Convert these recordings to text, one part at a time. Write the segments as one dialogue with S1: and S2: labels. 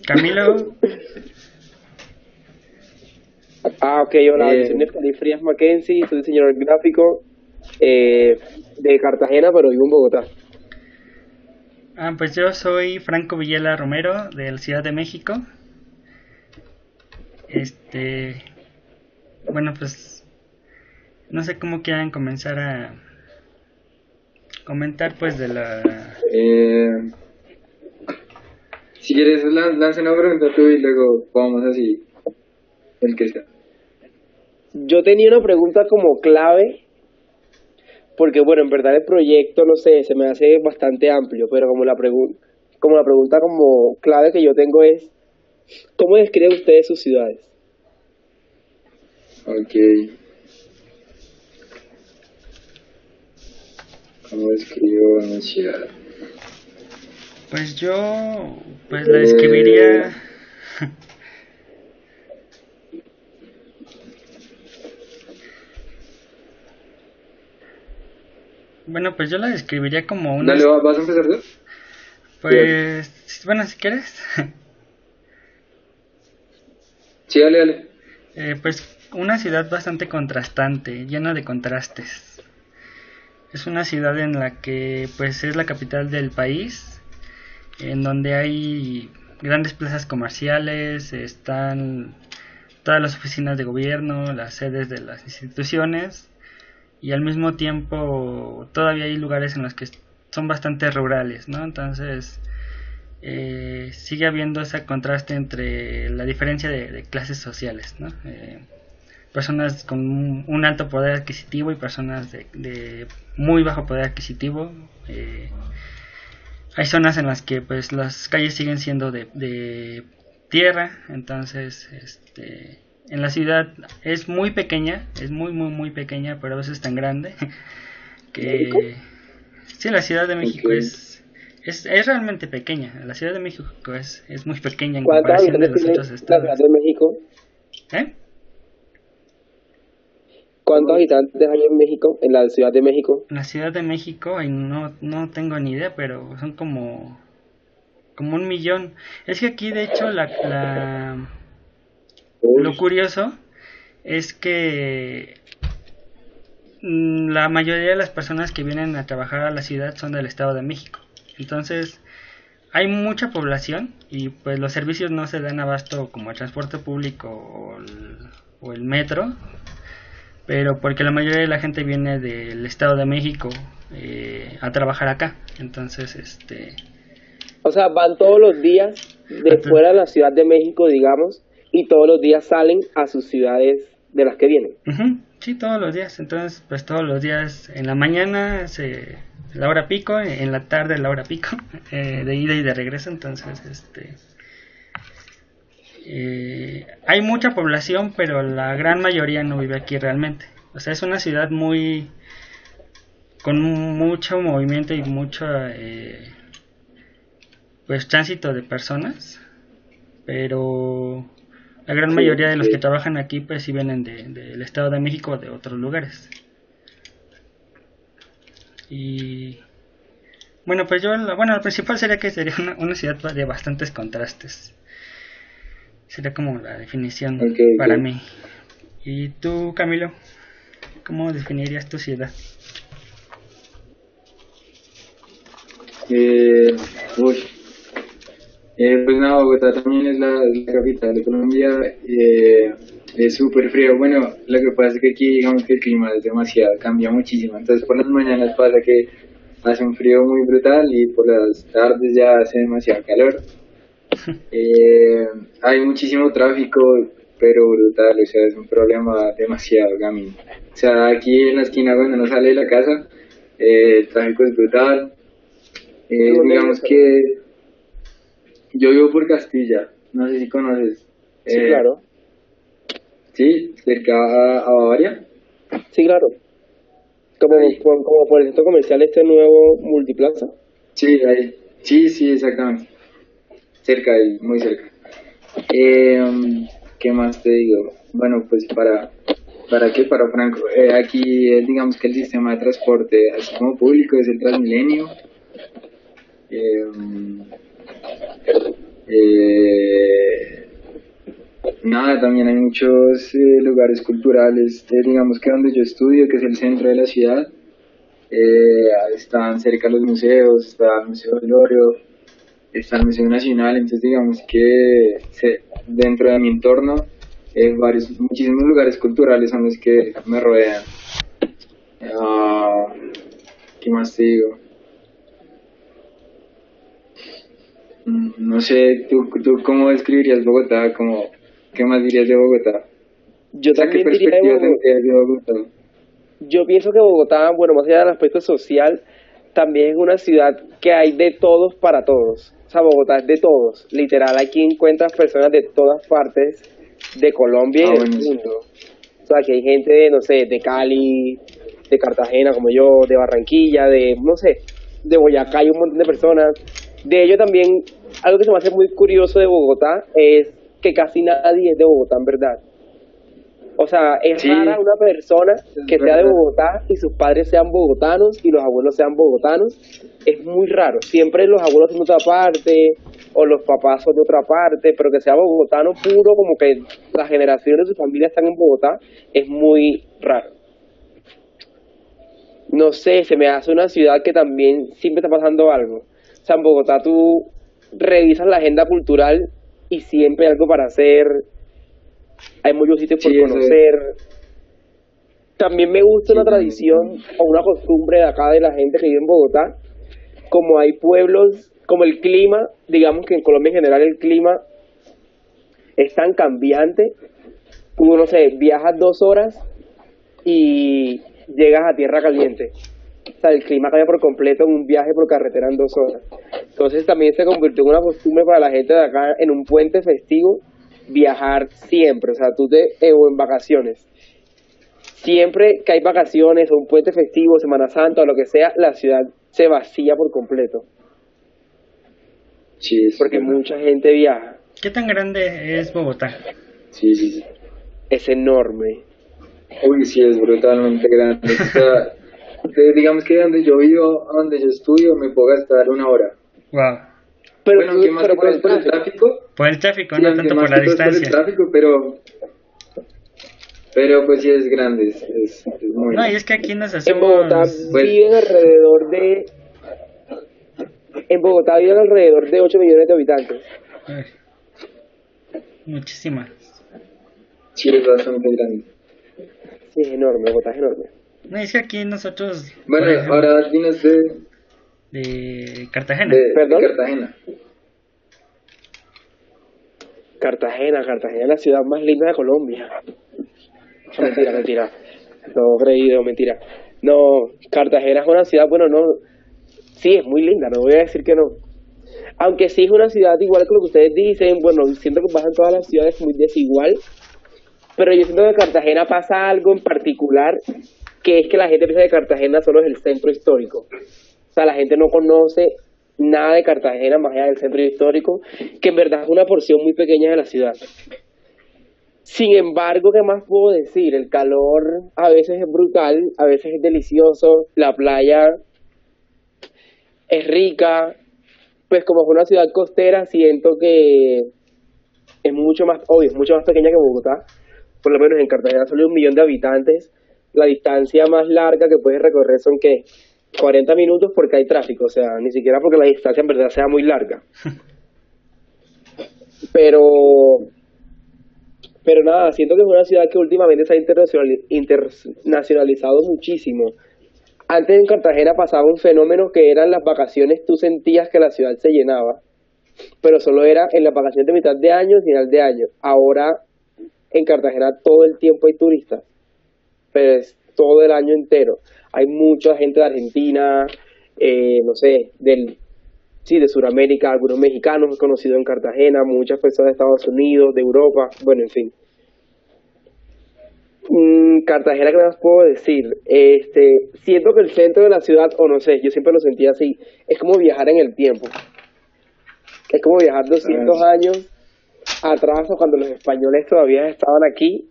S1: Camilo,
S2: Ok, hola, yo soy Neftalí Frías Mackenzie, soy diseñador gráfico de Cartagena, pero vivo en Bogotá.
S1: pues yo soy Franco Villela Romero de la Ciudad de México. Este, bueno, pues no sé cómo quieran comenzar a comentar pues de la...
S3: Eh, si quieres, lanza una pregunta tú y luego vamos así, el que sea.
S2: Yo tenía una pregunta como clave, porque bueno, en verdad el proyecto, no sé, se me hace bastante amplio, pero como la pregunta como clave que yo tengo es, ¿cómo describen ustedes sus ciudades?
S3: Ok, ¿cómo escribo una ciudad?
S1: Pues yo pues la
S3: Eh,
S1: describiría... Bueno, pues yo la describiría como
S3: Dale,
S1: unas...
S3: ¿vas a empezar tú? Sí, dale.
S1: Pues bueno, si quieres.
S3: Sí, dale, dale.
S1: Pues una ciudad bastante contrastante, llena de contrastes. Es una ciudad en la que pues es la capital del país, en donde hay grandes plazas comerciales, están todas las oficinas de gobierno, las sedes de las instituciones, y al mismo tiempo todavía hay lugares en los que son bastante rurales, ¿no? Entonces sigue habiendo ese contraste entre la diferencia de clases sociales, ¿no? Personas con un alto poder adquisitivo y personas de muy bajo poder adquisitivo. Hay zonas en las que pues las calles siguen siendo de tierra, entonces en la ciudad es muy pequeña, es muy pequeña, pero a veces tan grande
S2: ¿México?
S1: que sí, la Ciudad de
S3: Ok.
S1: México es realmente pequeña. La Ciudad de México es muy pequeña en
S2: ¿Cuántos
S1: comparación de
S2: habitantes
S1: los
S2: tiene
S1: otros
S2: la Ciudad
S1: estados.
S2: de México?
S1: ¿Eh?
S2: ¿Cuántos habitantes hay en México, en la Ciudad de México?
S1: La Ciudad de México, ay, no tengo ni idea, pero son como 1 millón. Es que aquí, de hecho, lo
S3: Uy,
S1: curioso es que la mayoría de las personas que vienen a trabajar a la ciudad son del Estado de México. Entonces, hay mucha población y pues los servicios no se dan abasto como el transporte público o el metro, pero porque la mayoría de la gente viene del Estado de México a trabajar acá. Entonces,
S2: O sea, van todos los días de fuera de la Ciudad de México, digamos, y todos los días salen a sus ciudades de las que vienen.
S1: ujú, sí, todos los días. Entonces, pues todos los días en la mañana la hora pico, en la tarde la hora pico, de ida y de regreso. Entonces, hay mucha población, pero la gran mayoría no vive aquí realmente. O sea, es una ciudad muy con mucho movimiento y mucho pues tránsito de personas, pero la gran
S2: Sí.
S1: mayoría de los que trabajan aquí pues sí vienen del Estado de México o de otros lugares. Y bueno, pues lo principal sería que sería una ciudad de bastantes contrastes. Sería como la definición
S3: ok,
S1: para
S3: ok.
S1: mí. ¿Y tú, Camilo? ¿Cómo definirías tu ciudad?
S3: Eh, uy, pues nada, Bogotá también es la capital de Colombia. Es súper frío. Bueno, lo que pasa es que aquí, digamos que el clima es demasiado, cambia muchísimo. Entonces, por las mañanas pasa que hace un frío muy brutal y por las tardes ya hace demasiado calor. Eh, Hay muchísimo tráfico, pero brutal, o sea, es un problema demasiado, Gami. O sea, aquí en la esquina cuando uno sale de la casa, el tráfico es brutal.
S2: ¿Tú dónde vives,
S3: Digamos
S2: perdón?
S3: que yo vivo por Castilla, no sé si conoces.
S2: Sí,
S3: Eh,
S2: claro.
S3: sí, cerca a Bavaria.
S2: Sí, claro.
S3: Ahí.
S2: Como por el centro comercial este nuevo multiplaza.
S3: Sí, ahí. Sí, sí, exactamente. Cerca ahí, muy cerca. ¿Qué más te digo? Bueno, pues ¿para qué? Para Franco. Aquí, digamos que el sistema de transporte, así como público, es el Transmilenio. Eh, nada, también hay muchos lugares culturales, digamos que donde yo estudio, que es el centro de la ciudad, están cerca los museos, está el Museo del Oro, está el Museo Nacional, entonces digamos que dentro de mi entorno, muchísimos lugares culturales son los que me rodean. ¿Qué más te digo? No sé, ¿tú cómo describirías Bogotá? ¿Qué más dirías de Bogotá?
S2: Yo
S3: O sea, ¿qué
S2: también diría
S3: perspectiva tendrías de Bogotá?
S2: yo pienso que Bogotá, bueno, más allá del aspecto social, también es una ciudad que hay de todos para todos. O sea, Bogotá es de todos. Literal, aquí encuentras personas de todas partes de Colombia y del
S3: Bueno,
S2: mundo. O sea, que hay gente de, no sé, de Cali, de Cartagena como yo, de Barranquilla, de, no sé, de Boyacá, hay un montón de personas. De ello también, algo que se me hace muy curioso de Bogotá es que casi nadie es de Bogotá, en verdad. O sea, es
S3: sí,
S2: rara una persona
S3: es
S2: que sea de
S3: verdad.
S2: Bogotá y sus padres sean bogotanos y los abuelos sean bogotanos. Es muy raro. Siempre los abuelos son de otra parte o los papás son de otra parte, pero que sea bogotano puro, como que las generaciones de su familia están en Bogotá, es muy raro. No sé, se me hace una ciudad que también siempre está pasando algo. O sea, en Bogotá tú revisas la agenda cultural y siempre hay algo para hacer, hay muchos sitios por
S3: Sí, eso es.
S2: conocer. También me gusta
S3: Sí,
S2: una tradición o una costumbre de acá de la gente que vive en Bogotá. Como hay pueblos, como el clima, digamos que en Colombia en general el clima es tan cambiante, tú, no sé, viajas 2 horas y llegas a tierra caliente. O sea, el clima cambia por completo en un viaje por carretera en 2 horas. Entonces también se convirtió en una costumbre para la gente de acá en un puente festivo viajar siempre, o sea, o en vacaciones. Siempre que hay vacaciones o un puente festivo, Semana Santa o lo que sea, la ciudad se vacía por completo,
S3: Sí, es
S2: porque
S3: verdad.
S2: mucha gente viaja.
S1: ¿Qué tan grande es Bogotá?
S3: Sí, sí, sí.
S2: Es enorme.
S3: Uy, sí, es brutalmente grande. O sea, digamos que donde yo vivo, donde yo estudio, me puedo gastar 1 hora.
S1: Wow.
S2: Pero,
S3: Bueno, aunque más
S2: pero
S3: que
S2: por
S3: todo
S2: el
S3: es por el
S2: tráfico.
S3: tráfico.
S1: Por el tráfico,
S3: Sí,
S1: no
S3: aunque
S1: tanto por
S3: más
S1: la
S3: que todo es por el
S1: distancia.
S3: tráfico, pero pues sí es grande, es muy
S1: No, y
S3: grande.
S1: es que aquí nos
S2: En Bogotá
S1: hacemos...
S3: Pues,
S2: viven alrededor de en Bogotá viven alrededor de 8 millones de habitantes.
S1: Ay, muchísimas.
S3: sí es bastante grande.
S2: Sí, es enorme, Bogotá es enorme.
S1: No, es que aquí nosotros,
S3: Bueno,
S1: por ejemplo,
S3: ahora dinos
S1: de Cartagena.
S3: de
S2: ¿Perdón?
S3: Cartagena.
S2: Cartagena es la ciudad más linda de Colombia. No, mentira. No, creído, mentira. No, Cartagena es una ciudad, bueno, no, sí, es muy linda, no voy a decir que no. Aunque sí es una ciudad igual que lo que ustedes dicen, bueno, siento que pasa en todas las ciudades muy desigual, pero yo siento que en Cartagena pasa algo en particular, que es que la gente piensa que Cartagena solo es el centro histórico. O sea, la gente no conoce nada de Cartagena más allá del centro histórico, que en verdad es una porción muy pequeña de la ciudad. Sin embargo, ¿qué más puedo decir? El calor a veces es brutal, a veces es delicioso, la playa es rica, pues como es una ciudad costera, siento que es mucho más, obvio, es mucho más pequeña que Bogotá, por lo menos en Cartagena solo hay 1 millón de habitantes, la distancia más larga que puedes recorrer son, ¿qué? 40 minutos porque hay tráfico, o sea, ni siquiera porque la distancia en verdad sea muy larga. Pero nada, siento que es una ciudad que últimamente se ha internacionalizado muchísimo. Antes en Cartagena pasaba un fenómeno que eran las vacaciones, tú sentías que la ciudad se llenaba, pero solo era en las vacaciones de mitad de año y final de año. Ahora en Cartagena todo el tiempo hay turistas, pero es todo el año entero. Hay mucha gente de Argentina, no sé, de Sudamérica, algunos mexicanos conocidos en Cartagena, muchas personas de Estados Unidos, de Europa, bueno, en fin. Cartagena, ¿qué más puedo decir? Siento que el centro de la ciudad, o no sé, yo siempre lo sentía así, es como viajar en el tiempo. Es como viajar 200 años atrás, o cuando los españoles todavía estaban aquí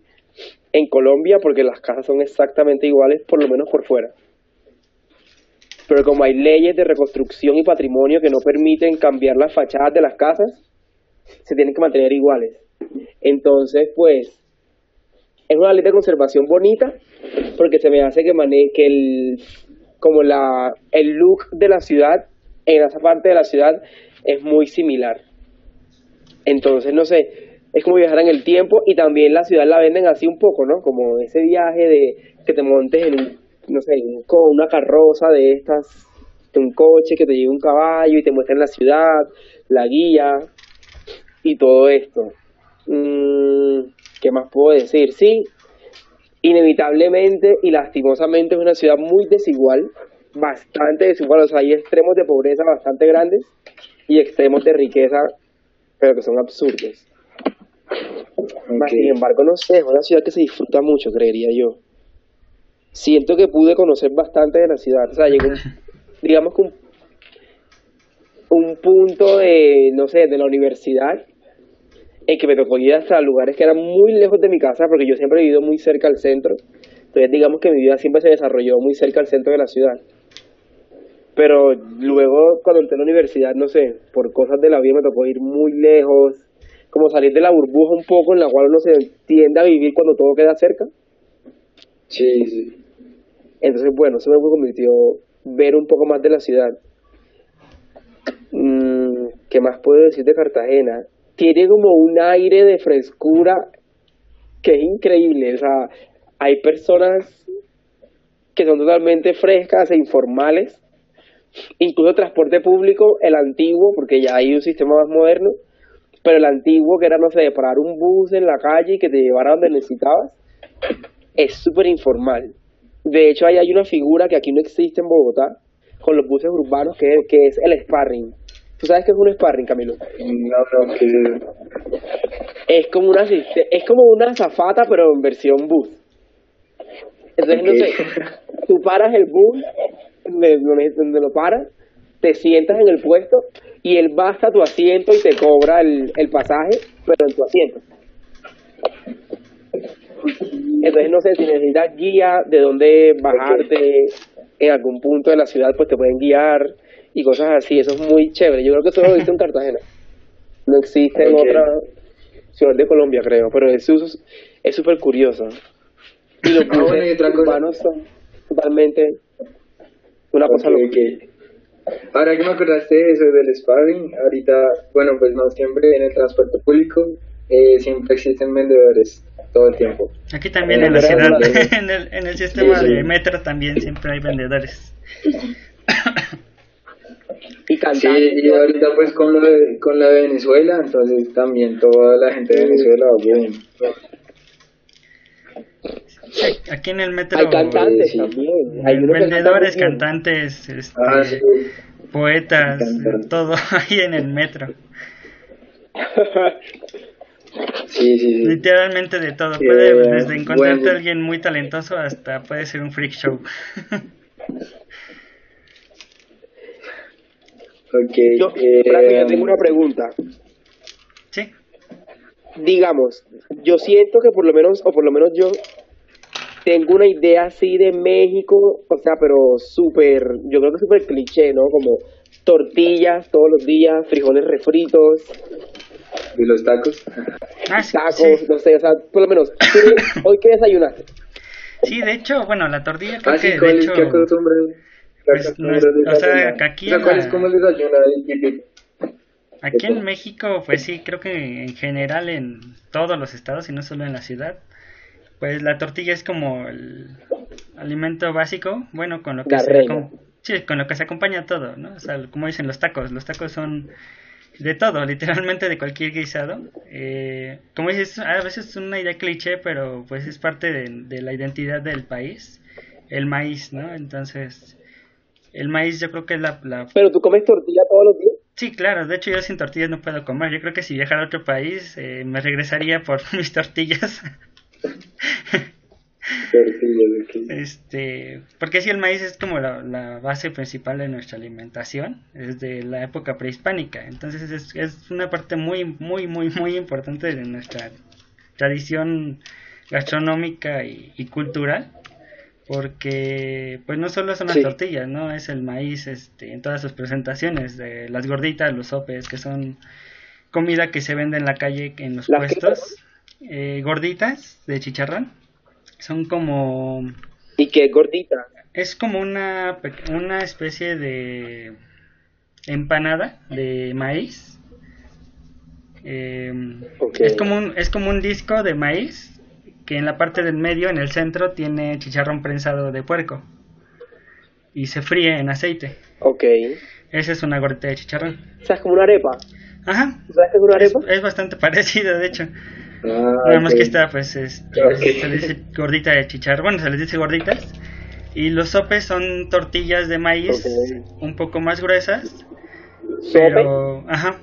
S2: en Colombia, porque las casas son exactamente iguales, por lo menos por fuera. Pero como hay leyes de reconstrucción y patrimonio que no permiten cambiar las fachadas de las casas, se tienen que mantener iguales. Entonces, pues, es una ley de conservación bonita porque se me hace que el look de la ciudad en esa parte de la ciudad es muy similar. Entonces, no sé, es como viajar en el tiempo y también la ciudad la venden así un poco, ¿no? Como ese viaje de que te montes en no sé, con una carroza de estas, de un coche que te lleve un caballo y te muestran la ciudad, la guía y todo esto. ¿Qué más puedo decir? Sí, inevitablemente y lastimosamente es una ciudad muy desigual, bastante desigual, o sea, hay extremos de pobreza bastante grandes y extremos de riqueza, pero que son absurdos. Más sin embargo, no sé, es una ciudad que se disfruta mucho, creería yo. Siento que pude conocer bastante de la ciudad, o sea, llegó, digamos que un punto de, no sé, de la universidad, en que me tocó ir hasta lugares que eran muy lejos de mi casa, porque yo siempre he vivido muy cerca al centro, entonces digamos que mi vida siempre se desarrolló muy cerca al centro de la ciudad. Pero luego, cuando entré a la universidad, no sé, por cosas de la vida me tocó ir muy lejos, como salir de la burbuja un poco en la cual uno se tiende a vivir cuando todo queda cerca.
S3: Sí, sí.
S2: Entonces, bueno, eso me convirtió ver un poco más de la ciudad. ¿Qué más puedo decir de Cartagena? Tiene como un aire de frescura que es increíble. O sea, hay personas que son totalmente frescas e informales. Incluso transporte público, el antiguo, porque ya hay un sistema más moderno, pero el antiguo, que era, no sé, parar un bus en la calle y que te llevara donde necesitabas, es súper informal. De hecho, ahí hay una figura que aquí no existe en Bogotá, con los buses urbanos, que es el sparring. ¿Tú sabes qué es un sparring, Camilo?
S3: No, que...
S2: Es como una azafata, pero en versión bus. Entonces, no sé, tú paras el bus donde lo paras, te sientas en el puesto y él va hasta tu asiento y te cobra el pasaje, pero en tu asiento. Entonces, no sé, si necesitas guía de dónde bajarte en algún punto de la ciudad, pues te pueden guiar y cosas así. Eso es muy chévere. Yo creo que eso lo he visto en Cartagena. No existe en otra ciudad de Colombia, creo, pero eso es súper curioso. Y los buses urbanos son totalmente una cosa loca.
S3: Ahora que me acordaste de eso del sparring, ahorita, bueno, pues no siempre en el transporte público siempre existen vendedores todo el tiempo.
S1: Aquí también en la ciudad, en el sistema de metro también siempre hay vendedores.
S2: Y cantando.
S3: Sí, y ahorita pues con la de Venezuela, entonces también toda la gente de Venezuela, bien.
S1: Aquí en el metro
S2: hay cantantes también, hay
S1: vendedores, cantantes,
S3: sí.
S1: poetas, todo ahí en el metro.
S3: Sí.
S1: Literalmente de todo. Puede desde encontrarte a alguien muy talentoso hasta puede ser un freak show.
S3: Okay.
S2: Yo tengo una pregunta.
S1: Sí.
S2: Digamos, yo siento que por lo menos yo tengo una idea así de México, o sea, pero yo creo que súper cliché, ¿no? Como tortillas todos los días, frijoles refritos.
S3: ¿Y los tacos?
S2: Tacos,
S1: sí.
S2: No sé, o sea, por lo menos, ¿hoy qué desayunaste?
S1: Sí, de hecho, bueno, la tortilla creo que
S3: ¿cuál
S1: de
S3: es
S1: hecho...
S3: ¿Qué costumbre?
S1: Pues, o sea, que aquí
S3: ¿cuál es como el desayuno típico?
S1: Aquí en México, pues sí, creo que en general en todos los estados y no solo en la ciudad, pues la tortilla es como el alimento básico, bueno, con lo que con lo que se acompaña todo, ¿no? O sea, como dicen los tacos son de todo, literalmente de cualquier guisado. Como dices, a veces es una idea cliché, pero pues es parte de la identidad del país, el maíz, ¿no? Entonces, el maíz yo creo que es la...
S2: ¿Pero tú comes tortilla todos los días?
S1: Sí, claro, de hecho yo sin tortillas no puedo comer. Yo creo que si viajara a otro país me regresaría por mis tortillas. Porque sí, el maíz es como la base principal de nuestra alimentación desde la época prehispánica. Entonces es una parte muy, muy, muy, muy importante de nuestra tradición gastronómica y cultural. Porque pues no solo son las tortillas, ¿no? Es el maíz en todas sus presentaciones, de las gorditas, los sopes, que son comida que se vende en la calle, en los puestos. gorditas de chicharrón. Son como...
S2: ¿Y qué gordita?
S1: Es como una especie de empanada de maíz.
S2: Ok.
S1: Es como un disco de maíz que en la parte del medio, en el centro, tiene chicharrón prensado de puerco y se fríe en aceite.
S2: Ok.
S1: Esa es una gordita de chicharrón.
S2: O sea, es como una arepa.
S1: Ajá,
S2: ¿Sabes qué es una arepa?
S1: es bastante parecido, de hecho.
S3: Ah,
S1: Nada más que
S3: ok.
S1: esta, pues,
S3: Ok.
S1: se le dice gordita de chicharrón. Bueno, se les dice gorditas. Y los sopes son tortillas de maíz
S2: Ok.
S1: un poco más gruesas,
S2: ¿Sope?
S1: pero, ajá,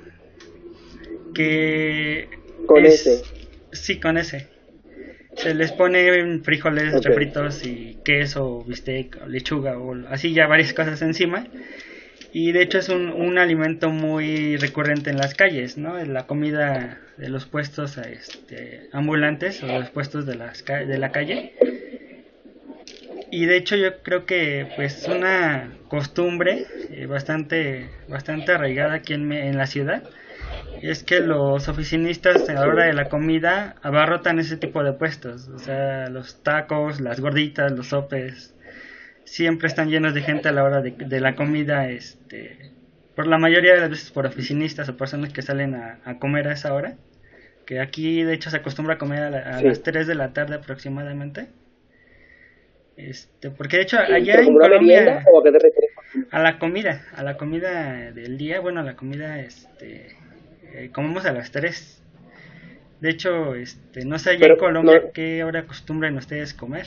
S1: que
S2: Con
S1: es,
S2: ese.
S1: sí, con ese. Se les ponen frijoles
S2: Ok.
S1: refritos y queso, bistec, o lechuga o así ya varias cosas encima. Y de hecho es un alimento muy recurrente en las calles, ¿no? En la comida de los puestos ambulantes o de los puestos de de la calle. Y de hecho yo creo que pues una costumbre bastante arraigada aquí en la ciudad es que los oficinistas a la hora de la comida abarrotan ese tipo de puestos, o sea, los tacos, las gorditas, los sopes, siempre están llenos de gente a la hora de la comida, por la mayoría de las veces por oficinistas o personas que salen a comer a esa hora, que aquí de hecho se acostumbra a comer a
S2: Sí.
S1: las 3 de la tarde aproximadamente. Porque de hecho allá
S2: ¿Pero
S1: en
S2: como una merienda
S1: Colombia
S2: o a qué te refieres?
S1: a la comida del día, bueno, a la comida comemos a las 3. De hecho, no sé allá en
S2: Pero no,
S1: Colombia qué hora acostumbran ustedes comer.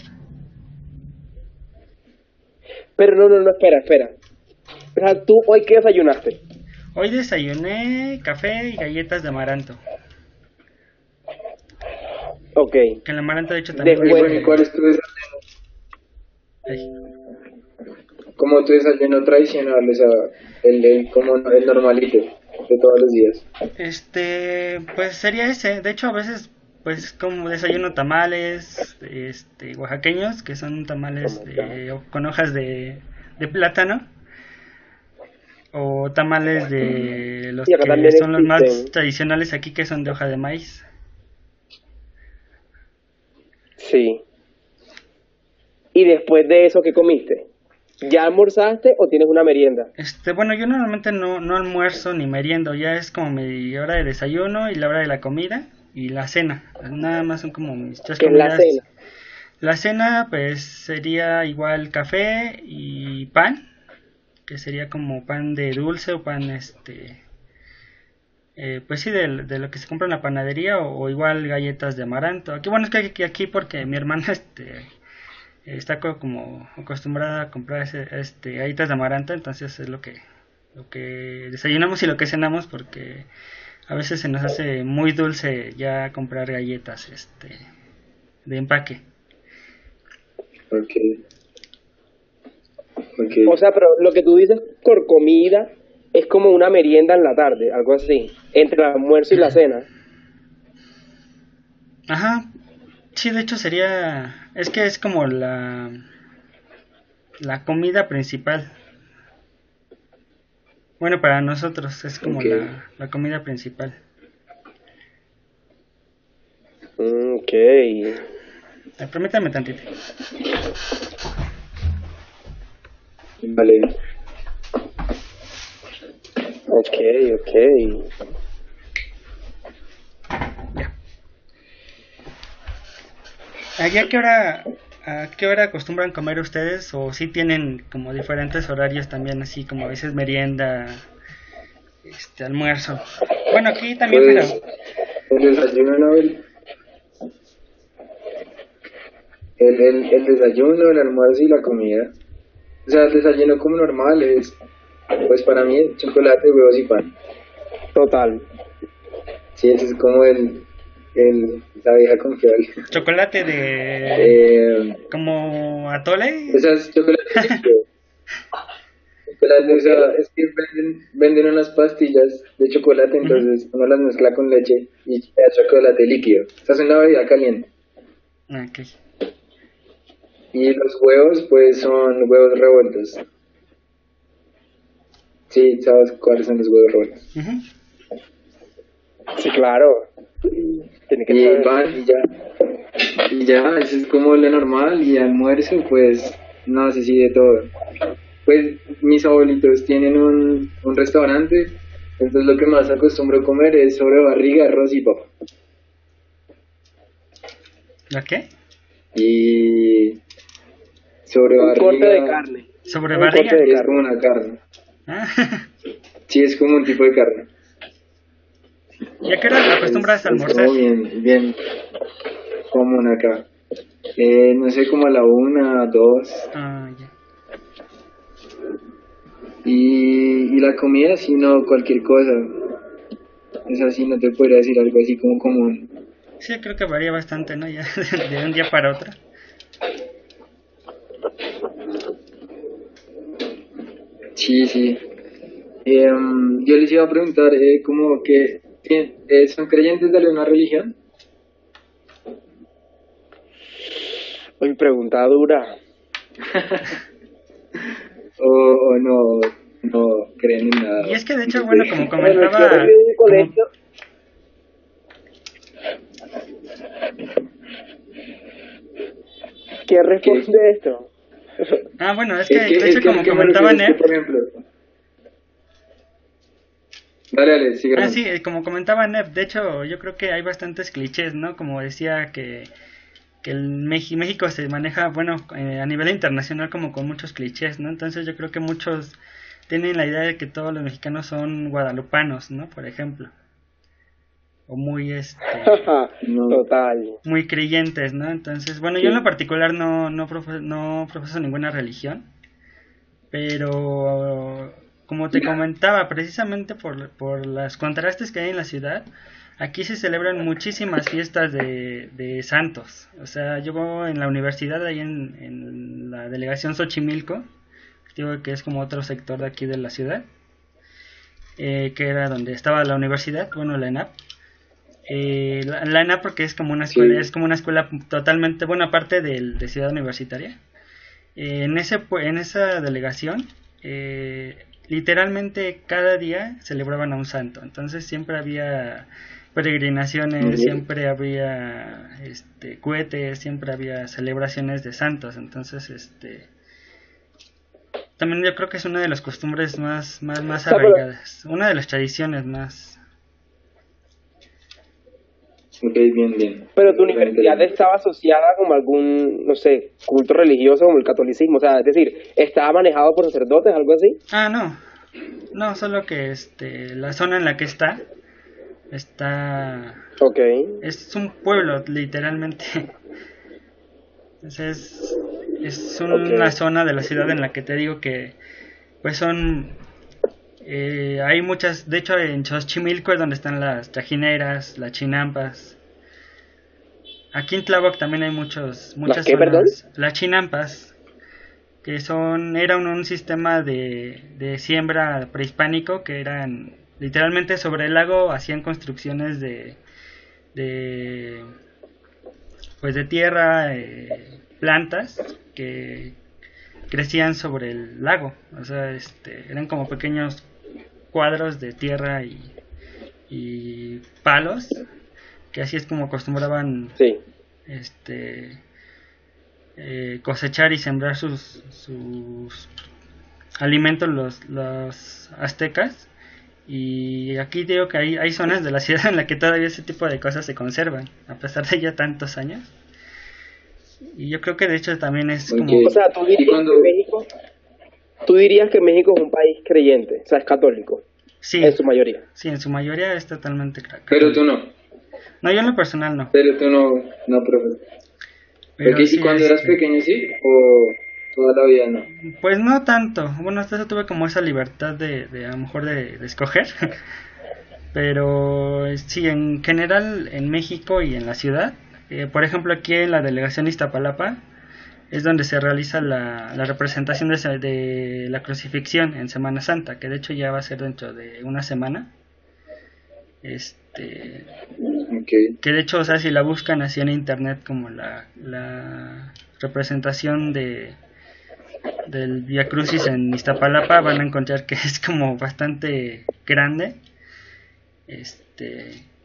S2: no, espera. O sea, ¿tú hoy qué desayunaste?
S1: Hoy desayuné café y galletas de amaranto.
S2: Ok.
S1: Que el amaranto de hecho también
S3: Y
S2: Después,
S3: bueno, ¿y cuál es tu desayuno?
S1: ay,
S3: Como tu desayuno tradicional, o sea, como el normalito de todos los días.
S1: pues sería ese. De hecho, a veces pues como desayuno tamales, oaxaqueños, que son
S2: oh
S1: tamales
S2: my God.
S1: con hojas de plátano, o tamales de los
S2: Y acá
S1: que
S2: también
S1: son los más
S2: existen.
S1: tradicionales aquí, que son de hoja de maíz.
S2: Sí. ¿Y después de eso qué comiste? ¿Ya almorzaste o tienes una merienda?
S1: Bueno, yo normalmente no almuerzo ni meriendo, ya es como mi hora de desayuno y la hora de la comida y la cena. Nada más son como mis tres
S2: ¿Qué es la
S1: comidas.
S2: cena?
S1: La cena pues sería igual café y pan, que sería como pan de dulce o pan pues sí, de lo que se compra en la panadería o igual galletas de amaranto. Aquí bueno, es que aquí porque mi hermana está como acostumbrada a comprar galletas de amaranto, entonces es lo que desayunamos y lo que cenamos porque a veces se nos hace muy dulce ya comprar galletas de empaque.
S3: Ok, ok.
S2: O sea, pero lo que tú dices por comida es como una merienda en la tarde, algo así, entre el almuerzo y la cena.
S1: Ajá, sí, de hecho es que es como la comida principal. Bueno, para nosotros es como
S3: Ok.
S1: la comida principal.
S2: Ok.
S1: Permítame tantito.
S3: Vale.
S2: Ok, ok.
S1: Ya. ¿Allá a qué hora acostumbran comer ustedes? ¿O si tienen como diferentes horarios también, así como a veces merienda, almuerzo? Bueno, aquí también, pero...
S3: Pues el desayuno, ¿no? El desayuno, el almuerzo y la comida. O sea, el desayuno como normal es, pues para mí, chocolate, huevos y pan.
S2: Total.
S3: Sí, ese es como la vieja confiable.
S1: Chocolate de... como atole.
S3: O sea, es chocolate líquido. Chocolate, o sea, es que venden unas pastillas de chocolate,
S1: Ujú.
S3: entonces uno las mezcla con leche y queda chocolate líquido. O sea, es una bebida caliente.
S1: Ok.
S3: Y los huevos, pues son huevos revueltos. Sí, ¿sabes cuáles son los huevos revueltos?
S1: Ujú.
S2: Sí, claro. Tiene que
S3: Y
S2: saber.
S3: pan y ya, eso es como lo normal. Y almuerzo, pues, no sé si de todo. Pues mis abuelitos tienen un restaurante, entonces lo que más acostumbro a comer es sobre barriga, arroz y papa.
S1: ¿La qué?
S3: Y sobre
S2: Un corte de
S3: barriga
S2: carne.
S1: ¿Sobre
S2: Un
S1: barriga?
S2: corte de
S3: es
S2: carne.
S3: como una carne.
S1: Ah,
S3: Sí, es como un tipo de carne.
S1: ¿y a qué hora acostumbras a
S3: Es
S1: almorzar?
S3: como bien común acá. No sé, como a la 1, 2.
S1: Ah, ya.
S3: Y la comida, si no, cualquier cosa. Es así, no te podría decir algo así como común.
S1: Sí, creo que varía bastante, ¿no? Ya de un día para otro.
S3: Sí, sí. Yo les iba a preguntar, como que ¿son creyentes de alguna religión?
S2: Oye, pregunta dura.
S3: ¿O no creen en nada?
S1: Y es que de hecho, bueno, como
S2: Bueno, yo
S1: comentaba,
S2: vengo de un colegio. ¿Quién responde esto?
S1: bueno, es que de hecho como comentaba Neb,
S3: por ejemplo... Dale, sigue.
S1: sí, como comentaba Neb, de hecho yo creo que hay bastantes clichés, ¿no? Como decía que México se maneja, bueno, a nivel internacional como con muchos clichés, ¿no? Entonces yo creo que muchos tienen la idea de que todos los mexicanos son guadalupanos, ¿no? Por ejemplo. O muy,
S3: No.
S2: Total.
S1: muy creyentes, ¿no? Entonces, bueno, yo en lo particular no profeso ninguna religión, pero como te comentaba, precisamente por los contrastes que hay en la ciudad, aquí se celebran muchísimas fiestas de santos. O sea, yo en la universidad, ahí en la delegación Xochimilco, digo que es como otro sector de aquí de la ciudad, que era donde estaba la universidad, bueno, la ENAP. La ENAP porque es como una escuela,
S3: Sí.
S1: es como una escuela totalmente, bueno, aparte de ciudad universitaria. En esa delegación, literalmente cada día celebraban a un santo. Entonces siempre había peregrinaciones, siempre había cohetes, siempre había celebraciones de santos. Entonces, también yo creo que es una de las costumbres más arraigadas, una de las tradiciones más.
S3: Ok, bien.
S2: Pero tu universidad estaba asociada como a algún, no sé, culto religioso como el catolicismo, o sea, es decir, ¿estaba manejado por sacerdotes, algo así?
S1: No, solo que la zona en la que está
S2: Ok.
S1: es un pueblo literalmente. Entonces es una zona de la ciudad en la que te digo que pues hay muchas, de hecho en Xochimilco es donde están las trajineras, las chinampas. Aquí en Tláhuac también hay muchas
S2: ¿Las qué, perdón?
S1: las chinampas, que era un sistema de siembra prehispánico, que eran literalmente sobre el lago, hacían construcciones pues de tierra, plantas que crecían sobre el lago. O sea, eran como pequeños cuadros de tierra y palos, que así es como acostumbraban
S2: Sí.
S1: cosechar y sembrar sus alimentos los aztecas. Y aquí digo que hay zonas de la ciudad en la que todavía ese tipo de cosas se conservan a pesar de ya tantos años. Y yo creo que de hecho también es como...
S2: O sea, tú dirías que México es un país creyente, o sea, es católico,
S1: Sí,
S2: en su mayoría.
S1: sí, en su mayoría es totalmente
S3: Pero tú no.
S1: No, yo en lo personal no.
S3: Pero tú no, profe.
S1: Pero
S3: Porque
S1: sí,
S3: si cuando eras pequeño sí, o toda la vida no.
S1: pues no tanto. Bueno, hasta eso tuve como esa libertad de a lo mejor de escoger. Pero sí, en general en México y en la ciudad, por ejemplo aquí en la delegación Iztapalapa, es donde se realiza la representación de la crucifixión en Semana Santa, que de hecho ya va a ser dentro de una semana.
S3: Okay.
S1: Que de hecho, o sea, si la buscan así en internet como la representación del Vía Crucis en Iztapalapa, van a encontrar que es como bastante grande.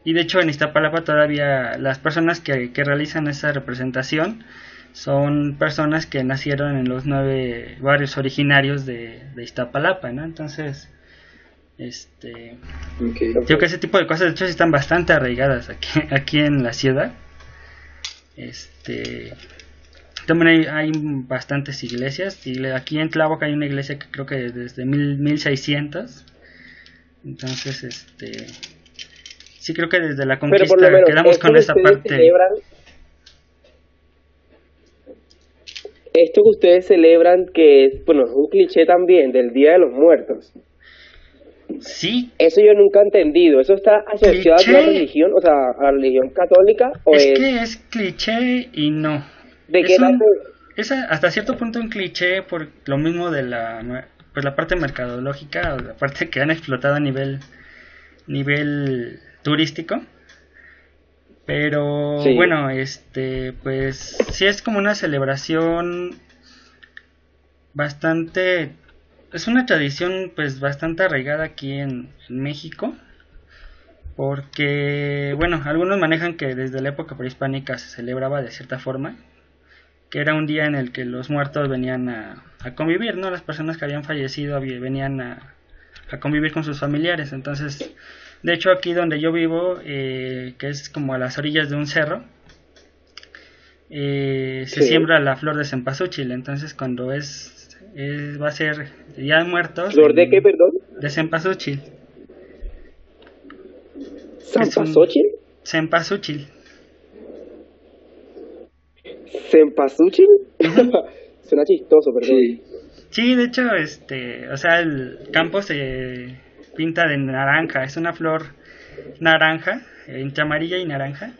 S1: Y de hecho en Iztapalapa todavía las personas que realizan esa representación son personas que nacieron en los 9 barrios originarios de Iztapalapa, ¿no? Entonces,
S3: Okay.
S1: creo que ese tipo de cosas de hecho sí están bastante arraigadas aquí en la ciudad. También hay bastantes iglesias. Y aquí en Tláhuac hay una iglesia que creo que desde 1600. Entonces, sí creo que desde la
S2: Pero por lo
S1: conquista
S2: menos,
S1: quedamos
S2: esto
S1: con
S2: que
S1: esa
S2: ustedes
S1: parte.
S2: esto que ustedes celebran, que es, bueno, es un cliché también del Día de los Muertos.
S1: Sí,
S2: Eso yo nunca he entendido. ¿Eso está asociado a una
S1: cliché.
S2: religión, o sea, a la religión católica, o
S1: Es
S2: es
S1: que es cliché y no.
S2: de qué
S1: Es
S2: nace?
S1: hasta cierto punto un cliché por lo mismo de pues la parte mercadológica, o la parte que han explotado a nivel turístico. Pero
S2: Sí,
S1: bueno, pues sí es como una celebración bastante, es una tradición pues bastante arraigada aquí en México, porque bueno, algunos manejan que desde la época prehispánica se celebraba de cierta forma, que era un día en el que los muertos venían a convivir, ¿no? Las personas que habían fallecido venían a convivir con sus familiares. Entonces, de hecho aquí donde yo vivo, que es como a las orillas de un cerro, se
S2: sí.
S1: siembra la flor de cempasúchil. Entonces cuando va a ser Día de Muertos
S2: ¿Flor de qué, perdón?
S1: de cempasúchil, que es un
S2: ¿Zampasóchil?
S1: cempasúchil.
S2: ¿Cempasúchil?
S1: Ujú.
S2: Suena chistoso, perdón.
S3: Sí.
S1: Sí, de hecho, o sea, el campo se pinta de naranja, es una flor naranja, entre amarilla y naranja,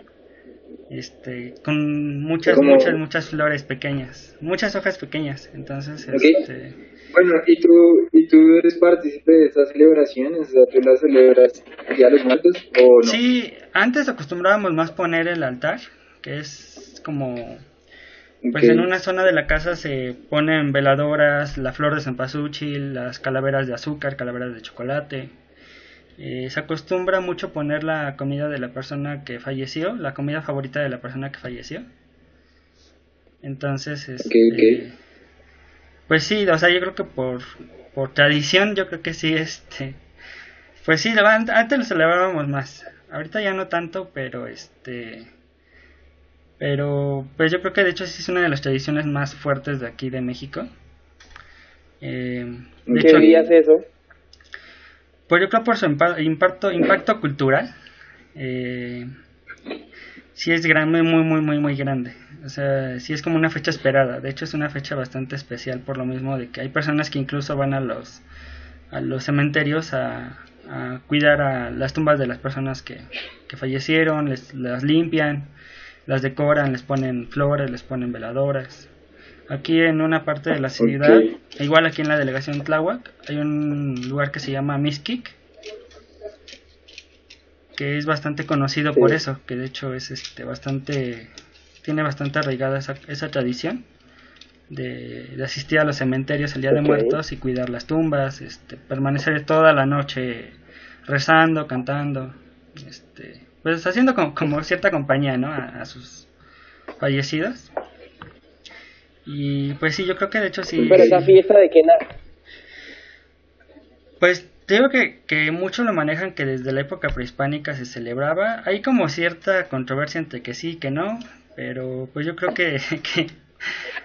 S1: con muchas,
S3: Como,
S1: muchas, muchas flores pequeñas, muchas hojas pequeñas. Entonces,
S3: ok. Bueno, ¿y tú eres partícipe de estas celebraciones? O sea, ¿tú las celebras ya los muertos o no?
S1: sí, antes acostumbrábamos más poner el altar, que es como,
S3: Ok,
S1: pues en una zona de la casa se ponen veladoras, la flor de cempasúchil, las calaveras de azúcar, calaveras de chocolate. Se acostumbra mucho poner la comida de la persona que falleció, la comida favorita de la persona que falleció. Entonces,
S3: ok.
S1: pues sí, o sea, yo creo que por tradición, yo creo que sí, pues sí, antes lo celebrábamos más. Ahorita ya no tanto, pero pues yo creo que de hecho sí es una de las tradiciones más fuertes de aquí de México. De
S2: ¿Qué
S1: hecho,
S2: día es eso?
S1: pues yo creo por su impacto cultural, eh, sí es grande, muy, muy, muy, muy grande. O sea, sí es como una fecha esperada. De hecho, es una fecha bastante especial por lo mismo de que hay personas que incluso van a los cementerios a cuidar a las tumbas de las personas que fallecieron, las limpian, las decoran, les ponen flores, les ponen veladoras. Aquí en una parte de la ciudad,
S3: Ok.
S1: igual aquí en la delegación Tláhuac, hay un lugar que se llama Mixquic, que es bastante conocido por
S2: Sí.
S1: eso, que de hecho es tiene bastante arraigada esa tradición de asistir a los cementerios el Día de
S2: Ok.
S1: Muertos y cuidar las tumbas, permanecer toda la noche rezando, cantando, pues haciendo como cierta compañía, ¿no? A sus fallecidos. Y pues sí, yo creo que de hecho sí.
S2: Pero esa fiesta de qué nace.
S1: Pues te digo que muchos lo manejan que desde la época prehispánica se celebraba. Hay como cierta controversia entre que sí y que no, pero pues yo creo que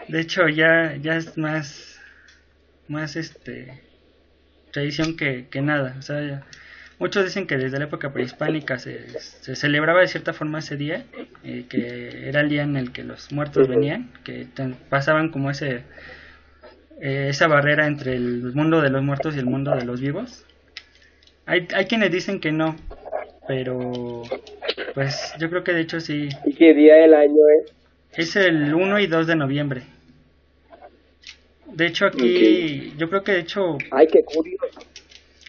S1: de hecho ya es más tradición que nada. O sea, muchos dicen que desde la época prehispánica se celebraba de cierta forma ese día, que era el día en el que los muertos venían, que pasaban como esa barrera entre el mundo de los muertos y el mundo de los vivos. Hay quienes dicen que no, pero pues yo creo que de hecho sí.
S2: ¿Y qué día del año es?
S1: Es el 1 y 2 de noviembre. De hecho
S3: Ok.
S1: aquí, yo creo que de hecho,
S2: Ay, qué curioso.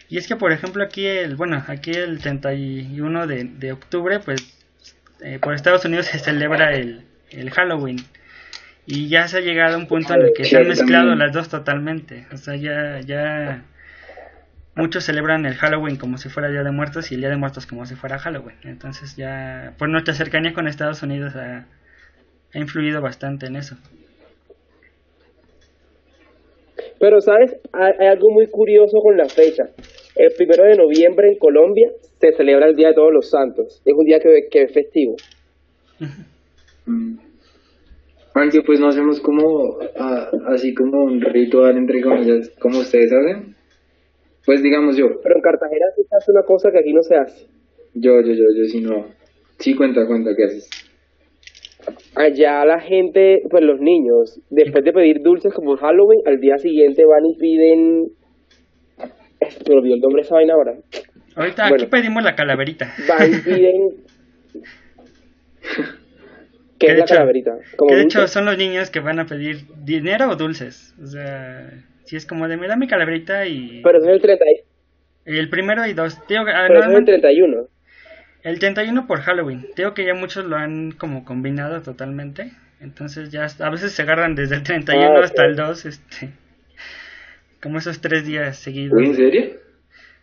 S1: y es que por ejemplo aquí el 31 de octubre, pues por Estados Unidos se celebra el Halloween. Y ya se ha llegado a un punto en el que
S3: Sí,
S1: se han
S3: aquí
S1: mezclado
S3: también.
S1: las dos totalmente. O sea, ya muchos celebran el Halloween como si fuera Día de Muertos y el Día de Muertos como si fuera Halloween. Entonces ya, por nuestra cercanía con Estados Unidos ha influido bastante en eso.
S2: Pero, ¿sabes? Hay algo muy curioso con la fecha. El 1 de noviembre en Colombia se celebra el Día de Todos los Santos. Es un día que es festivo.
S3: Aunque pues no hacemos como, así como un ritual, entre comillas, como ustedes hacen. Pues digamos yo.
S2: Pero en Cartagena sí se hace una cosa que aquí no se hace.
S3: Yo sí no. Sí, cuenta, ¿qué haces?
S2: Allá la gente, pues los niños, después de pedir dulces como Halloween, al día siguiente van y piden... Me olvidó el nombre de esa vaina ahora.
S1: Ahorita
S2: Bueno,
S1: aquí pedimos la calaverita.
S2: van y piden... ¿Qué
S1: Que
S2: es
S1: de
S2: la
S1: hecho-
S2: calaverita? ¿Como
S1: Que de
S2: dulce?
S1: hecho son los niños que van a pedir dinero o dulces. O sea, si es como de me da mi calaverita y
S2: Pero eso es el 30,
S1: el primero y dos. Digo,
S2: pero eso es el
S1: normalmente
S2: 31.
S1: el 31 por Halloween. Digo que ya muchos lo han como combinado totalmente. Entonces ya a veces se agarran desde el 31
S2: Ah, ok.
S1: hasta el 2, como esos 3 días seguidos.
S3: ¿Uy, en serio?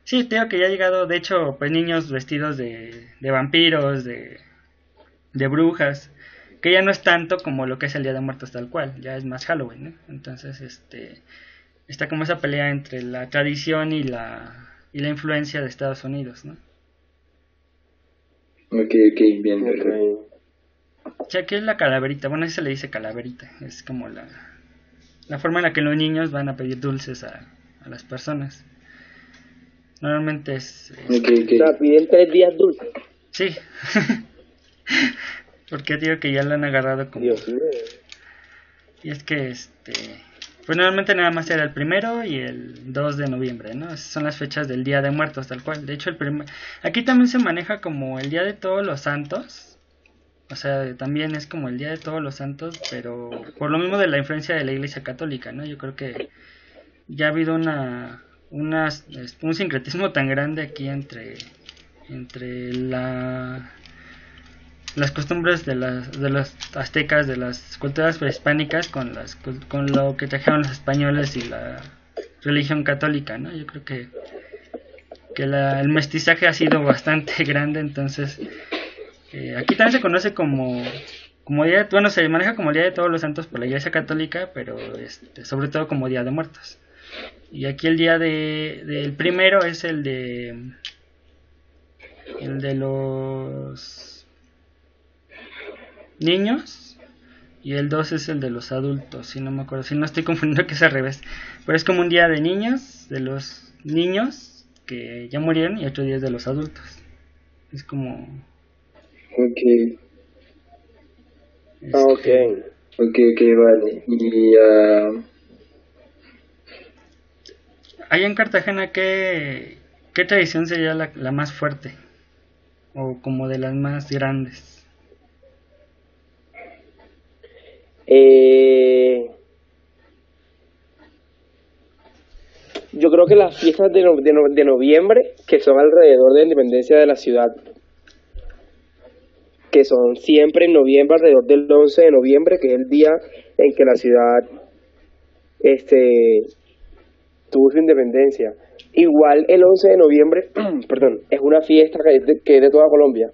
S1: Sí, te digo que ya ha llegado, de hecho, pues niños vestidos de vampiros, de brujas, que ya no es tanto como lo que es el Día de Muertos tal cual, ya es más Halloween, ¿no? Entonces, está como esa pelea entre la tradición y la influencia de Estados Unidos, ¿no?
S3: Ok, bien, perfecto.
S1: O sea, ¿qué es la calaverita? Bueno, ahí se le dice calaverita, es como la forma en la que los niños van a pedir dulces a las personas. Normalmente
S3: Ok,
S2: O sea, piden 3 días dulces.
S1: sí. Porque digo que ya lo han agarrado como...
S2: Dios mío.
S1: Y es que, pues normalmente nada más era el 1 y el 2 de noviembre, ¿no? Esas son las fechas del Día de Muertos, tal cual. De hecho, aquí también se maneja como el Día de Todos los Santos. O sea, también es como el Día de Todos los Santos, pero por lo mismo de la influencia de la Iglesia Católica, ¿no? Yo creo que ya ha habido un sincretismo tan grande aquí entre las costumbres de los aztecas, de las culturas prehispánicas con lo que trajeron los españoles y la religión católica, ¿no? Yo creo que el mestizaje ha sido bastante grande, entonces aquí también se conoce como día, bueno, se maneja como Día de Todos los Santos por la Iglesia Católica, pero sobre todo como Día de Muertos. Y aquí el día del 1 es el de los niños y el 2 es el de los adultos, si no me acuerdo, si no estoy confundiendo que es al revés, pero es como un día de niños, de los niños que ya murieron y otro día es de los adultos. Es como
S3: Ok,
S2: Ok.
S3: vale. Y
S1: allá en Cartagena, ¿qué tradición sería la más fuerte o como de las más grandes?
S2: Yo creo que las fiestas de noviembre, que son alrededor de la independencia de la ciudad, que son siempre en noviembre, alrededor del 11 de noviembre, que es el día en que la ciudad tuvo su independencia. Igual el 11 de noviembre, perdón, es una fiesta que es de toda Colombia.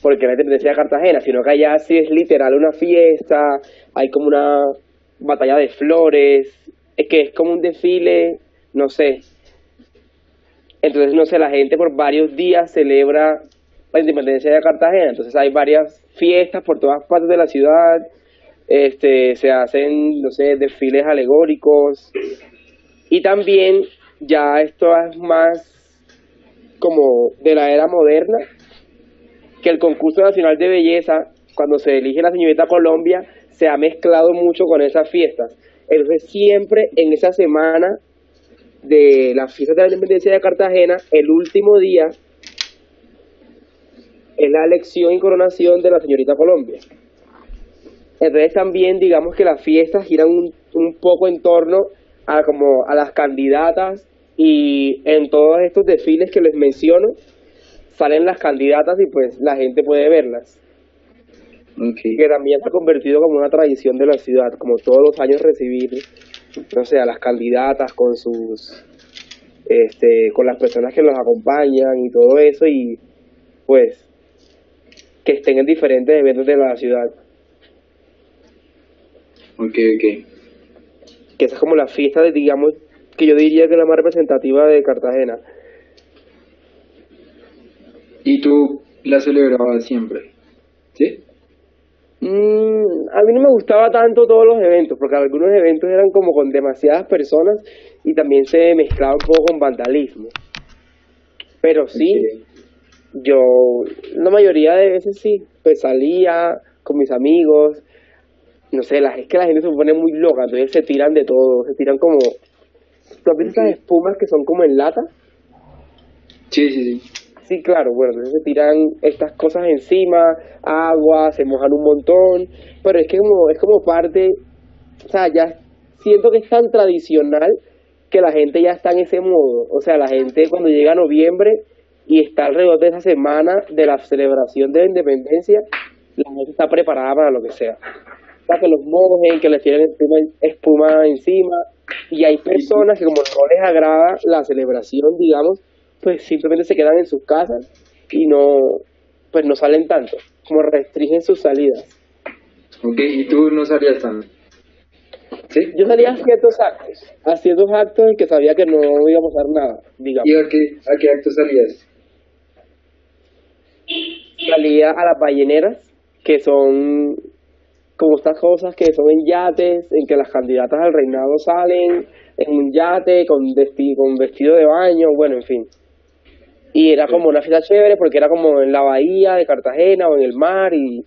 S2: Porque no es independencia de Cartagena, sino que allá sí es literal una fiesta, hay como una batalla de flores, es que es como un desfile, no sé. Entonces, no sé, la gente por varios días celebra la independencia de Cartagena, entonces hay varias fiestas por todas partes de la ciudad, se hacen, no sé, desfiles alegóricos, y también ya esto es más como de la era moderna, que el concurso nacional de belleza, cuando se elige la señorita Colombia, se ha mezclado mucho con esas fiestas. Entonces siempre en esa semana de las fiestas de la independencia de Cartagena, el último día es la elección y coronación de la señorita Colombia. Entonces también digamos que las fiestas giran un poco en torno a como a las candidatas, y en todos estos desfiles que les menciono salen las candidatas y pues la gente puede verlas.
S3: ok.
S2: Que también se ha convertido como una tradición de la ciudad, como todos los años recibir no sé, a las candidatas con sus, con las personas que los acompañan y todo eso, y pues que estén en diferentes eventos de la ciudad.
S3: Ok.
S2: Que esa es como la fiesta, digamos, que yo diría que es la más representativa de Cartagena.
S3: ¿Y tú la celebrabas siempre? ¿Sí?
S2: A mí no me gustaba tanto todos los eventos, porque algunos eventos eran como con demasiadas personas y también se mezclaba un poco con vandalismo. Pero sí,
S3: Ok.
S2: yo la mayoría de veces sí, pues salía con mis amigos, no sé, es que la gente se pone muy loca, entonces se tiran de todo, se tiran como, ¿tú has visto esas
S3: Ok.
S2: espumas que son como en lata?
S3: Sí.
S2: Sí, claro, bueno, entonces se tiran estas cosas encima, agua, se mojan un montón, pero es como parte, o sea, ya siento que es tan tradicional que la gente ya está en ese modo, o sea, la gente cuando llega noviembre y está alrededor de esa semana de la celebración de la independencia, la gente está preparada para lo que sea. O sea, que los mojen, que les tienen espuma encima, y hay
S3: ¿Y tú?
S2: personas que como no les agrada la celebración, digamos, pues simplemente se quedan en sus casas y pues no salen tanto, como restringen sus salidas.
S3: Ok, ¿y tú no salías tanto? ¿Sí?
S2: Yo salía a ciertos actos en que sabía que no iba a pasar nada,
S3: ¿Y
S2: digamos.
S3: a qué acto salías?
S2: Salía a las balleneras, que son como estas cosas que son en yates, en que las candidatas al reinado salen en un yate con vestido de baño, bueno, en fin. Y era como una fiesta chévere porque era como en la bahía de Cartagena o en el mar y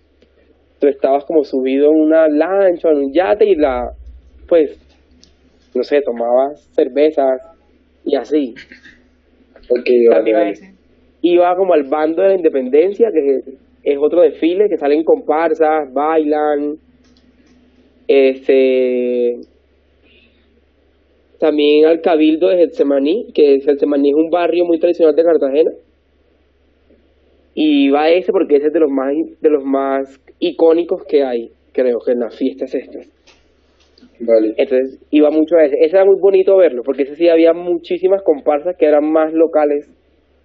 S2: tú estabas como subido en una lancha o en un yate y pues, no sé, tomabas cervezas y así.
S3: Ok,
S2: También a
S3: vale.
S2: veces iba como al bando de la independencia, que es otro desfile, que salen comparsas, bailan, este, también al Cabildo de Getsemaní, que Getsemaní es un barrio muy tradicional de Cartagena, y iba a ese porque ese es de los más icónicos que hay, creo que en las fiestas estas.
S3: Vale.
S2: Entonces iba mucho a ese. Ese era muy bonito verlo, porque ese sí había muchísimas comparsas que eran más locales,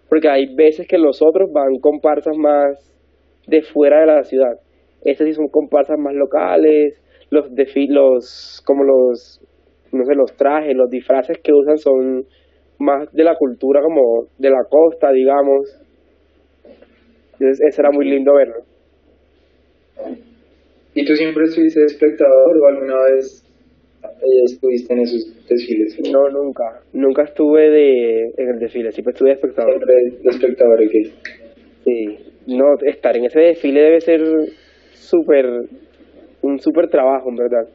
S2: porque hay veces que los otros van comparsas más de fuera de la ciudad. Estos sí son comparsas más locales, como no sé, los trajes, los disfraces que usan son más de la cultura como de la costa, digamos. Entonces ese era muy
S3: Ok.
S2: lindo verlo.
S3: ¿Y tú siempre estuviste de espectador o alguna vez estuviste en esos desfiles?
S2: No, nunca estuve en el desfile, siempre estuve de espectador.
S3: Siempre de espectador, ok.
S2: Sí, no, estar en ese desfile debe ser súper, un súper trabajo, en verdad.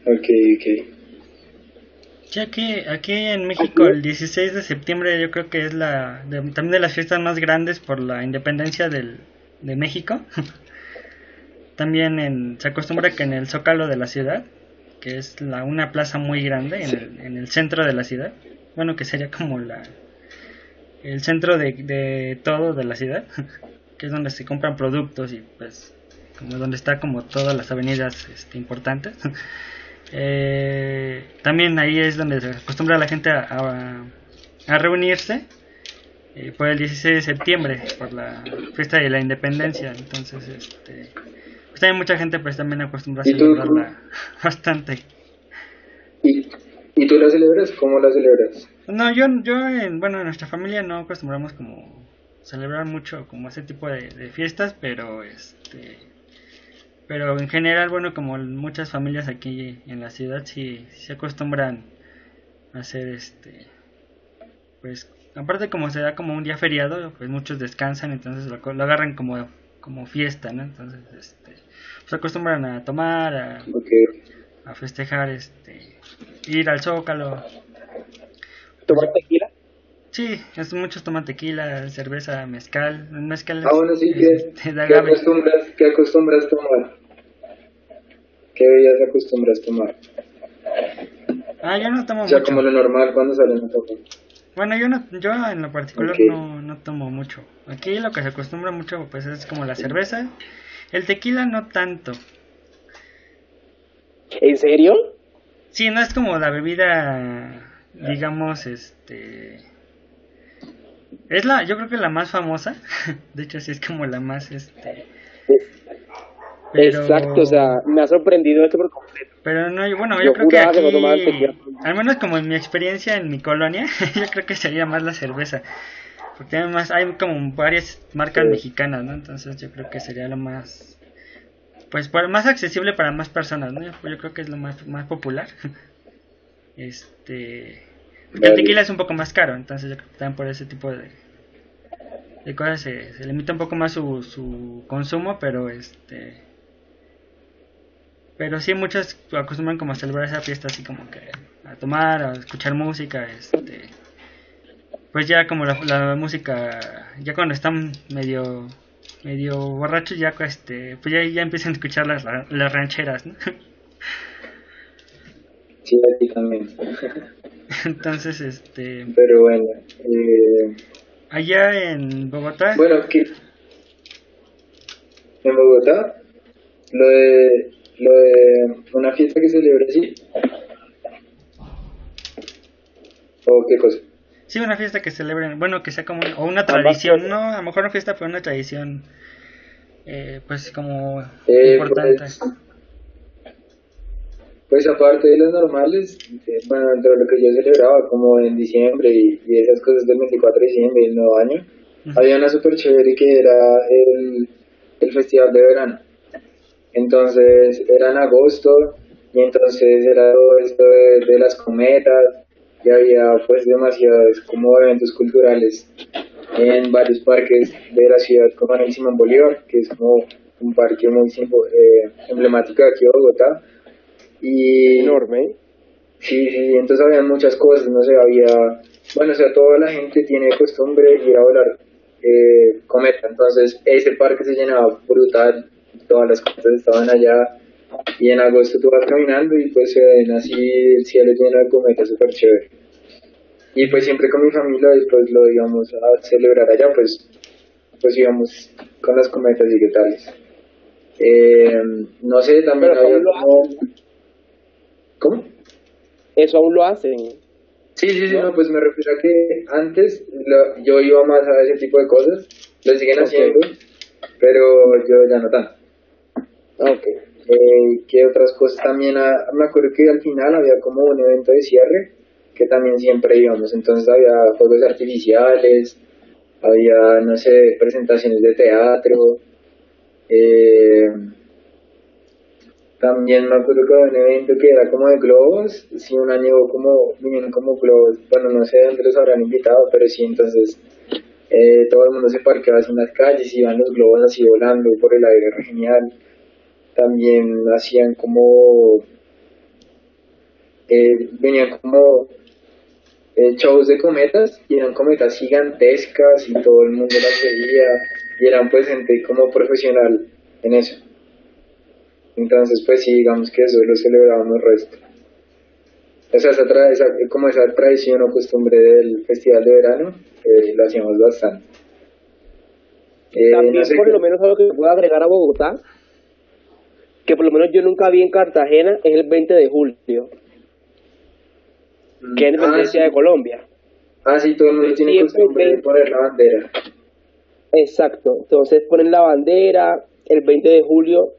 S3: Ok.
S1: Ya que aquí en México el 16 de septiembre yo creo que es también de las fiestas más grandes por la independencia de México. También se acostumbra que en el Zócalo de la ciudad, que es una plaza muy grande en el centro de la ciudad, bueno, que sería como el centro de todo de la ciudad, que es donde se compran productos y pues como donde está como todas las avenidas importantes. También ahí es donde se acostumbra la gente a reunirse por el 16 de septiembre, por la fiesta de la independencia. Entonces, pues también mucha gente pues también acostumbra a
S3: ¿Y tú,
S1: celebrarla bastante.
S3: y, y tú la celebras? ¿Cómo la celebras?
S1: No, bueno, en nuestra familia no acostumbramos como celebrar mucho como ese tipo de fiestas, pero en general, bueno, como muchas familias aquí en la ciudad sí se acostumbran a hacer pues aparte como se da como un día feriado, pues muchos descansan, entonces lo agarran como fiesta, ¿no? Entonces, pues acostumbran a tomar,
S3: Ok.
S1: a festejar, ir al Zócalo. Pues
S2: ¿Tomar tequila?
S1: sí, muchos toman tequila, cerveza, mezcal. El mezcal
S3: Ah, bueno, sí,
S1: es de
S3: ¿qué
S1: agave.
S3: acostumbras tomar? ¿Qué bebidas acostumbras tomar?
S1: Yo no tomo
S3: O sea, como
S1: mucho.
S3: lo normal cuando salen a tomar.
S1: Bueno, yo en lo particular
S3: Ok.
S1: no tomo mucho. Aquí lo que se acostumbra mucho pues es como la cerveza. El tequila no tanto.
S2: ¿En serio?
S1: Sí, no es como la bebida, digamos, yo creo que la más famosa, de hecho sí es como la más,
S2: Exacto, o sea,
S1: pero,
S2: me ha sorprendido esto por completo.
S1: pero no, bueno, yo
S2: Yo
S1: creo que
S2: juraba que no tomaban
S1: aquí,
S2: tequila.
S1: al menos como en mi experiencia en mi colonia, yo creo que sería más la cerveza, porque además hay como varias marcas
S3: Sí,
S1: mexicanas, ¿no? Entonces yo creo que sería lo más, pues, más accesible para más personas, ¿no? Yo creo que es lo más popular. Este, porque el
S3: vale.
S1: tequila es un poco más caro, entonces yo creo que también por ese tipo de cosas se limita un poco más su consumo, pero sí muchos acostumbran como a celebrar esa fiesta así como que a tomar, a escuchar música, pues ya como la música, ya cuando están medio borrachos ya pues ya empiezan a escuchar las rancheras, ¿no?
S3: Sí, aquí también.
S1: Entonces,
S3: Pero bueno,
S1: allá en Bogotá,
S3: bueno, que en Bogotá, lo de una fiesta que celebre así, o qué cosa.
S1: sí, una fiesta que celebren, bueno, que sea como, o una
S2: Ambas
S1: tradición,
S2: cosas.
S1: no, a lo mejor una fiesta, pero una tradición, pues como importante.
S3: Pues, pues aparte de las normales, bueno, dentro de lo que yo celebraba, como en diciembre y esas cosas del 24 de diciembre y el nuevo año,
S1: Ujú.
S3: había una super chévere que era el Festival de Verano. Entonces era en agosto y entonces era todo esto de las cometas y había pues demasiados como eventos culturales en varios parques de la ciudad como en el Simón Bolívar, que es como un parque muy emblemático de aquí de Bogotá. Y
S2: Enorme, ¿eh?
S3: sí, sí, entonces había muchas cosas, no sé, bueno, o sea, toda la gente tiene costumbre de ir a volar cometa, entonces ese parque se llenaba brutal, todas las cosas estaban allá, y en agosto tú vas caminando y pues se ven así el cielo lleno de cometas, súper chévere. Y pues siempre con mi familia, y pues lo íbamos a celebrar allá, pues íbamos con las cometas y qué tales. No sé, también
S2: Pero eso
S3: había
S2: aún lo
S3: como...
S2: hacen.
S3: ¿Cómo?
S2: Eso aún lo hacen,
S3: Sí, sí, sí, no,
S2: ¿no?
S3: pues me refiero a que antes yo iba más a ese tipo de cosas, lo siguen
S2: Ok,
S3: haciendo, pero yo ya no tanto.
S2: ok.
S3: ¿Qué otras cosas también? Me acuerdo que al final había como un evento de cierre que también siempre íbamos, entonces había fuegos artificiales, había, no sé, presentaciones de teatro, eh, también me acuerdo que había un evento que era como de globos, sí, un año vinieron como globos, bueno, no sé dónde los habrán invitado, pero sí, entonces todo el mundo se parqueaba así en las calles y iban los globos así volando por el aire, re genial. También hacían venían como shows de cometas y eran cometas gigantescas y todo el mundo las veía y eran pues gente como profesional en eso. Entonces pues sí, digamos que eso lo celebrábamos el resto. O sea, como esa tradición o costumbre del festival de verano, lo hacíamos bastante. No
S2: También
S3: sé
S2: por
S3: qué.
S2: lo menos algo que se puede agregar a Bogotá, que por lo menos yo nunca vi en Cartagena, es el 20 de julio, que es
S3: Sí.
S2: Independencia de Colombia.
S3: Sí, todo el mundo
S2: Entonces
S3: tiene
S2: siempre el
S3: costumbre de
S2: 20,
S3: poner la bandera.
S2: exacto, entonces ponen la bandera, el 20 de julio,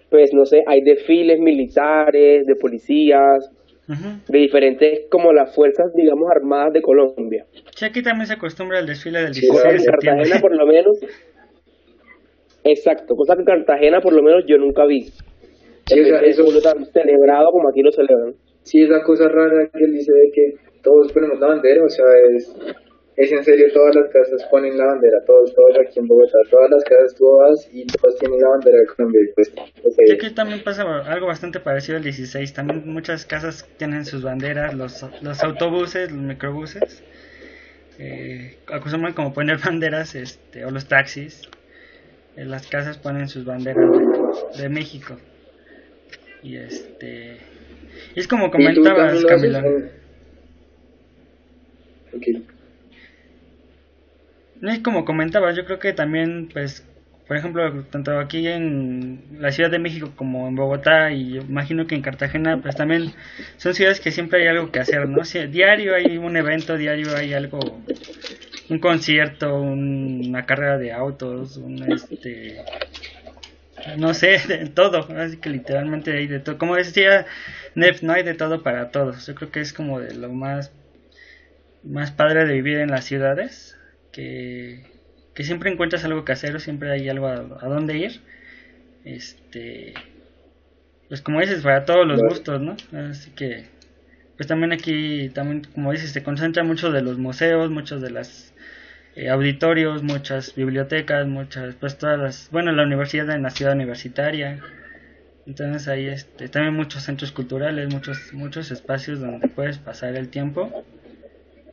S2: pues no sé, hay desfiles militares, de policías,
S1: Ujú.
S2: de diferentes como las fuerzas, digamos, armadas de Colombia.
S1: Sí, aquí también se acostumbra el desfile del
S3: Sí,
S1: 16
S2: Cosa
S1: de
S2: que en
S1: septiembre.
S2: Cartagena por lo menos, exacto, cosa que en Cartagena por lo menos yo nunca vi.
S3: sí,
S2: El
S3: o sea,
S2: 20 de julio tan celebrado como aquí lo celebran.
S3: sí, esa cosa rara que él dice de que todos ponemos la bandera, o sea, es en serio, todas las casas ponen la bandera, todos aquí en Bogotá, todas las casas tú vas y todos tienen la bandera de Colombia y pues,
S1: Sí,
S3: ok.
S1: aquí también pasa algo bastante parecido al 16. También muchas casas tienen sus banderas, los autobuses, los microbuses. Acostumbran como poner banderas, o los taxis. Las casas ponen sus banderas de México. Y es como
S3: ¿Y tú también
S1: comentabas,
S3: lo haces?
S1: Camilo.
S3: Ok.
S1: No, y como comentabas, yo creo que también, pues, por ejemplo, tanto aquí en la Ciudad de México como en Bogotá, y yo imagino que en Cartagena, pues también son ciudades que siempre hay algo que hacer, ¿no? Diario hay un evento, diario hay algo, un concierto, una carrera de autos, no sé, de todo, así que literalmente hay de todo. Como decía Nef, no hay de todo para todos. Yo creo que es como de lo más padre de vivir en las ciudades, que siempre encuentras algo que hacer o siempre hay algo a dónde ir. Pues como dices, para todos los gustos, ¿no? Así que, pues también aquí, también como dices, se concentra mucho de los museos, muchos de las auditorios, muchas bibliotecas, pues todas bueno, la universidad en la ciudad universitaria. Entonces ahí también muchos centros culturales, muchos espacios donde puedes pasar el tiempo.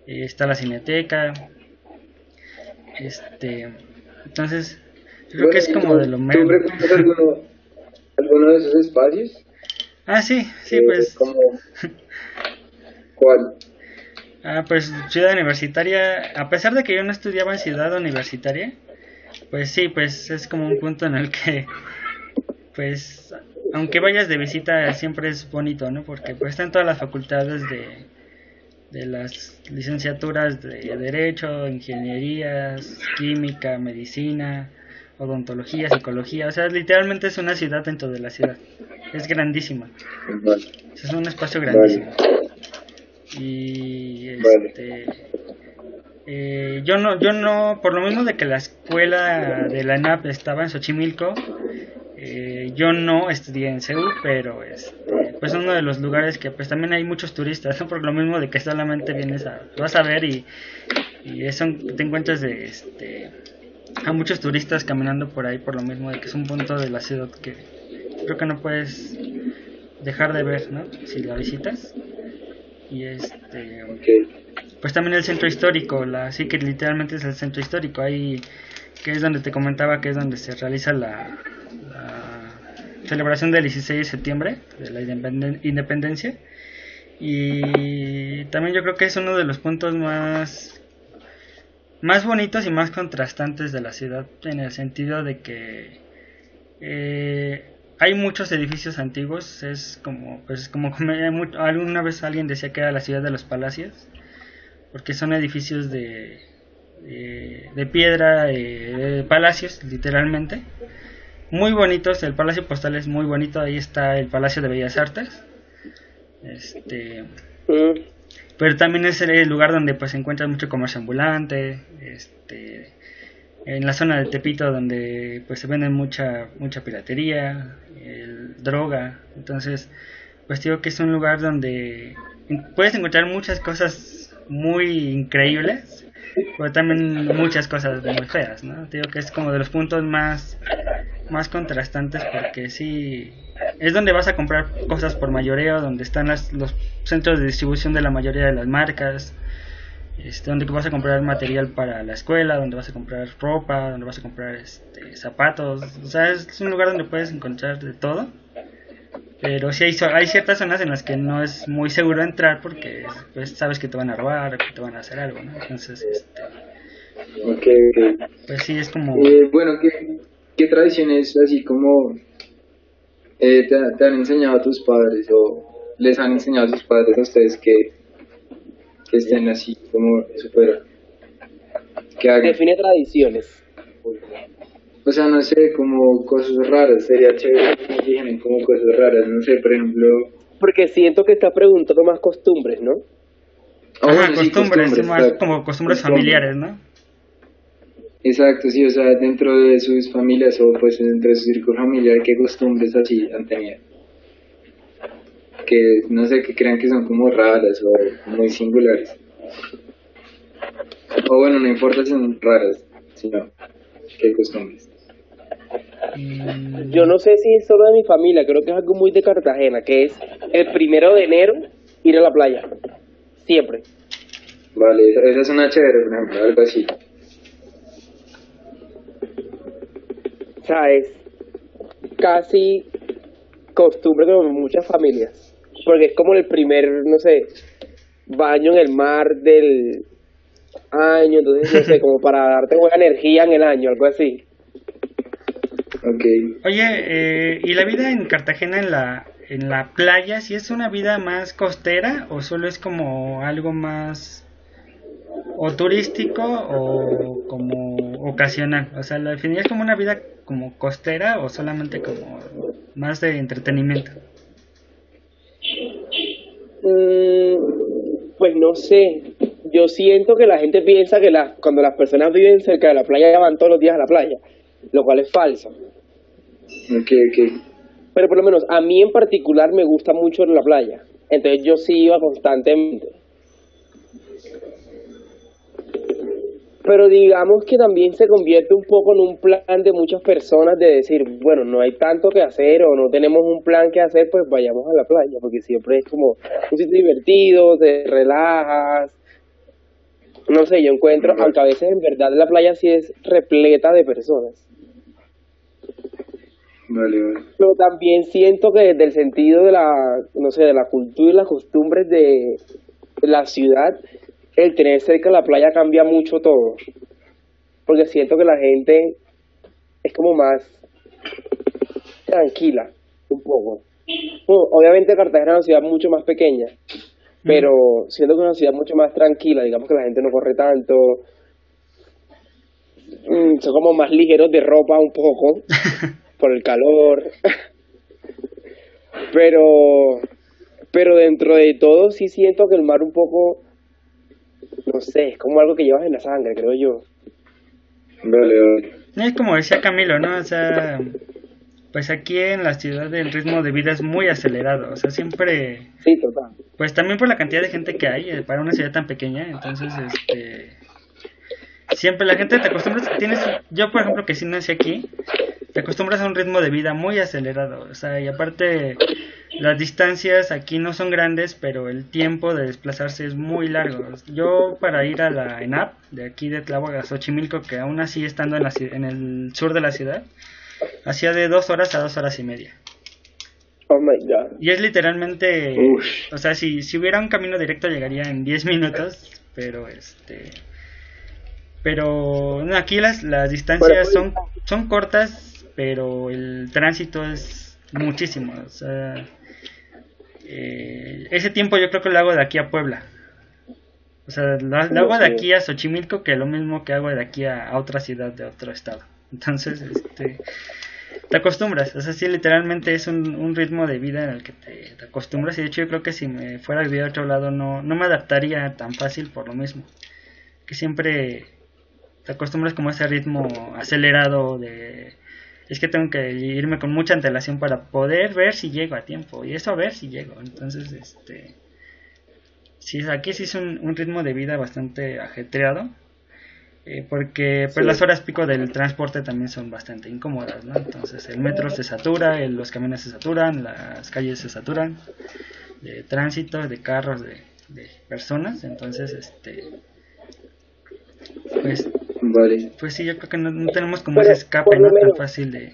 S1: Está la cineteca. Entonces yo creo que es como de lo
S3: ¿Tú
S1: mejor.
S3: frecuentas alguno de esos espacios?
S1: Sí, pues.
S3: Como, ¿cuál?
S1: Pues ciudad universitaria, a pesar de que yo no estudiaba en ciudad universitaria, pues sí, pues es como un punto en el que, pues, aunque vayas de visita siempre es bonito, ¿no? Porque pues están todas las facultades de las licenciaturas de Derecho, Ingenierías, Química, Medicina, Odontología, Psicología, o sea, literalmente es una ciudad dentro de la ciudad, es grandísima, es un espacio grandísimo. Y yo no, por lo mismo de que la escuela de la ENAP estaba en Xochimilco, yo no estudié en CEU, pero pues es uno de los lugares que pues también hay muchos turistas, ¿no? Por lo mismo de que solamente vas a ver y eso te encuentras a muchos turistas caminando por ahí, por lo mismo de que es un punto de la ciudad que creo que no puedes dejar de ver, ¿no? Si la visitas. Y pues también el centro histórico, sí que literalmente es el centro histórico, ahí que es donde te comentaba que es donde se realiza la celebración del 16 de septiembre, de la independencia. Y también yo creo que es uno de los puntos más bonitos y más contrastantes de la ciudad, en el sentido de que hay muchos edificios antiguos, es como alguna vez alguien decía que era la ciudad de los palacios, porque son edificios de piedra, palacios literalmente, muy bonitos. El Palacio Postal es muy bonito, ahí está el Palacio de Bellas Artes, pero también es el lugar donde pues se encuentra mucho comercio ambulante, en la zona de Tepito, donde pues se venden mucha piratería, droga. Entonces pues digo que es un lugar donde puedes encontrar muchas cosas muy increíbles, pero también muchas cosas muy feas, ¿no? Digo que es como de los puntos más contrastantes, porque sí es donde vas a comprar cosas por mayoreo, donde están los centros de distribución de la mayoría de las marcas, donde vas a comprar material para la escuela, donde vas a comprar ropa, donde vas a comprar zapatos. O sea, es un lugar donde puedes encontrar de todo, pero sí hay ciertas zonas en las que no es muy seguro entrar, porque pues sabes que te van a robar, que te van a hacer algo, ¿no? Entonces pues sí es como
S3: bueno, ¿qué tradiciones así como te han enseñado a tus padres o les han enseñado a sus padres a ustedes que estén así como súper, que hagan?
S2: Define tradiciones.
S3: O sea, no sé, como cosas raras, sería chévere que nos dijeran como cosas raras, no sé, por ejemplo.
S2: Porque siento que estás preguntando más costumbres, ¿no?
S1: Ajá,
S3: Sí,
S1: costumbres, más como costumbres familiares, ¿no?
S3: Exacto, sí, o sea, dentro de sus familias o pues dentro de su círculo familiar, ¿qué costumbres así han tenido? Que, no sé, que crean que son como raras o muy singulares. O bueno, no importa si son raras, sino qué costumbres.
S2: Yo no sé si es solo de mi familia, creo que es algo muy de Cartagena, que es el 1 de enero ir a la playa. Siempre.
S3: Vale, esa es una chévere, por ejemplo, algo así.
S2: O sea, es casi costumbre de muchas familias. Porque es como el primer, no sé, baño en el mar del año, entonces no sé, como para darte buena energía en el año, algo así.
S3: Ok.
S1: Oye, ¿y la vida en Cartagena en la playa, si es una vida más costera o solo es como algo más o turístico o como ocasional? O sea, ¿la definirías como una vida como costera o solamente como más de entretenimiento?
S2: Pues no sé. Yo siento que la gente piensa que cuando las personas viven cerca de la playa ya van todos los días a la playa, lo cual es falso.
S3: Ok, ok.
S2: Pero por lo menos a mí en particular me gusta mucho la playa. Entonces yo sí iba constantemente. Pero digamos que también se convierte un poco en un plan de muchas personas de decir, bueno, no hay tanto que hacer o no tenemos un plan que hacer, pues vayamos a la playa, porque siempre es como un sitio divertido, te relajas. No sé, yo encuentro,
S3: Vale,
S2: aunque a veces en verdad la playa sí es repleta de personas.
S3: vale, vale.
S2: Pero también siento que desde el sentido de la, no sé, de la cultura y las costumbres de la ciudad, el tener cerca la playa cambia mucho todo. Porque siento que la gente es como más tranquila, un poco. Bueno, obviamente Cartagena es una ciudad mucho más pequeña,
S1: Mm.
S2: pero siento que es una ciudad mucho más tranquila, digamos que la gente no corre tanto, son como más ligeros de ropa un poco, por el calor, pero, pero dentro de todo sí siento que el mar un poco, no sé, es como algo que llevas en la sangre, creo yo.
S3: Vale, vale.
S1: Es como decía Camilo, ¿no? O sea, pues aquí en la ciudad el ritmo de vida es muy acelerado, o sea, siempre,
S2: Sí, total.
S1: pues también por la cantidad de gente que hay para una ciudad tan pequeña, entonces, siempre la gente te acostumbras, yo por ejemplo que sí nací aquí, te acostumbras a un ritmo de vida muy acelerado, o sea, y aparte las distancias aquí no son grandes, pero el tiempo de desplazarse es muy largo. Yo para ir a la ENAP, de aquí de Tláhuac a Xochimilco, que aún así estando en el sur de la ciudad, hacía de 2 horas a 2 horas y media.
S2: Oh my God.
S1: Y es literalmente,
S3: Uf,
S1: o sea, si hubiera un camino directo llegaría en 10 minutos, pero no, aquí las
S2: Pero
S1: distancias son cortas, pero el tránsito es muchísimo. O sea, ese tiempo yo creo que lo hago de aquí a Puebla. O sea, lo
S2: no
S1: hago de
S2: sé.
S1: aquí a Xochimilco que lo mismo que hago de aquí a otra ciudad de otro estado. Entonces, te acostumbras. O sea, sí, literalmente es un ritmo de vida en el que te acostumbras. Y de hecho yo creo que si me fuera a vivir a otro lado no me adaptaría tan fácil por lo mismo. Que siempre te acostumbras como a ese ritmo acelerado de es que tengo que irme con mucha antelación para poder ver si llego a tiempo y eso a ver si llego. Entonces sí, aquí sí es un ritmo de vida bastante ajetreado, porque pues las
S2: Sí.
S1: horas pico del transporte también son bastante incómodas, ¿no? Entonces el metro se satura, los camiones se saturan, las calles se saturan de tránsito, de carros, de personas. Entonces pues
S3: vale.
S1: Pues sí, yo creo que no tenemos como ese
S2: Pero
S1: escape,
S2: por lo
S1: ¿no? Tan
S2: menos,
S1: fácil de...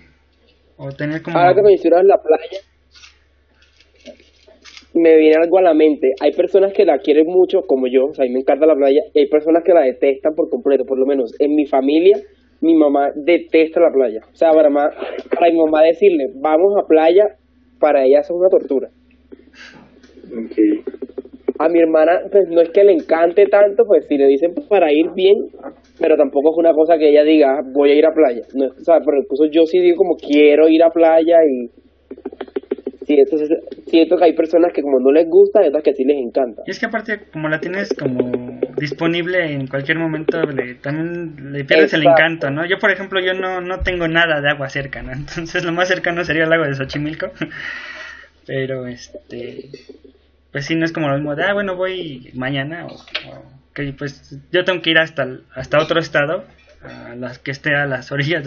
S1: O tener
S2: ahora que
S1: como...
S2: mencionas la playa, me viene algo a la mente. Hay personas que la quieren mucho, como yo, o sea, a mí me encanta la playa, y hay personas que la detestan por completo. Por lo menos en mi familia, mi mamá detesta la playa. O sea, para mi mamá decirle, vamos a playa, para ella eso es una tortura.
S3: Ok.
S2: A mi hermana, pues no es que le encante tanto, pues si le dicen para ir bien, pero tampoco es una cosa que ella diga, "Ah, voy a ir a playa". No, o sea, pero incluso yo sí digo como quiero ir a playa y siento, siento que hay personas que como no les gusta y otras que sí les encanta.
S1: Y es que aparte, como la tienes como disponible en cualquier momento, también le pierdes el encanto,
S2: Exacto.
S1: ¿no? Yo, por ejemplo, yo no tengo nada de agua cerca, ¿no? Entonces lo más cercano sería el lago de Xochimilco. Pero, pues sí, no es como lo mismo de, bueno, voy mañana que pues yo tengo que ir hasta otro estado, a las que esté a las orillas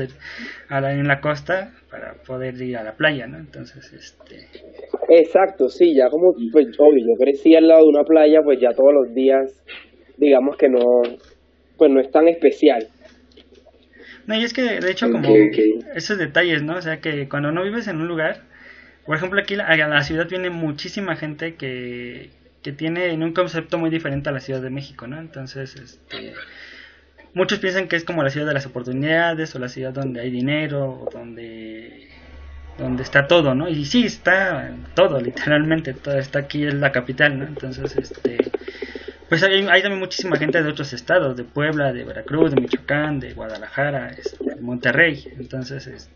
S1: en la costa para poder ir a la playa, ¿no? Entonces,
S2: Exacto, sí, ya como, pues obvio, yo crecí al lado de una playa, pues ya todos los días, digamos que no, pues no es tan especial.
S1: no, y es que de hecho
S3: Ok,
S1: como
S3: ok.
S1: esos detalles, ¿no? O sea, que cuando no vives en un lugar, por ejemplo, aquí a la ciudad viene muchísima gente que tiene un concepto muy diferente a la Ciudad de México, ¿no? Entonces, muchos piensan que es como la ciudad de las oportunidades o la ciudad donde hay dinero o donde está todo, ¿no? Y sí, está todo, literalmente, todo está aquí en la capital, ¿no? Entonces, pues hay también muchísima gente de otros estados, de Puebla, de Veracruz, de Michoacán, de Guadalajara, de Monterrey. Entonces, es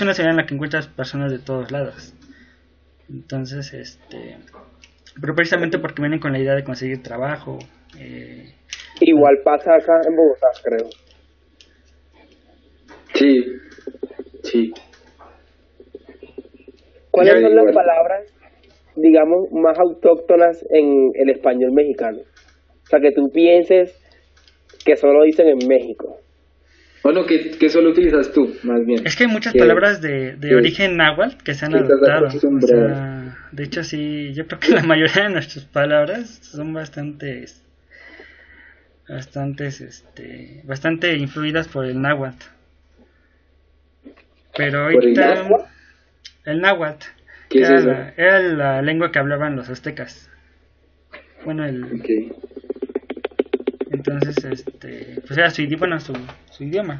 S1: una ciudad en la que encuentras personas de todos lados. Entonces, pero precisamente porque vienen con la idea de conseguir trabajo.
S2: Igual pasa acá en Bogotá, creo.
S3: Sí, sí.
S2: ¿Cuáles son las palabras, digamos, más autóctonas en el español mexicano? O sea, que tú pienses que solo dicen en México.
S3: Bueno, que solo utilizas tú, más bien.
S1: Es que hay muchas palabras de origen náhuatl que se han adoptado. O sea, de hecho, sí, yo creo que la mayoría de nuestras palabras son bastante influidas por el náhuatl. Pero ahorita el náhuatl era la lengua que hablaban los aztecas. Bueno, entonces pues era su idioma,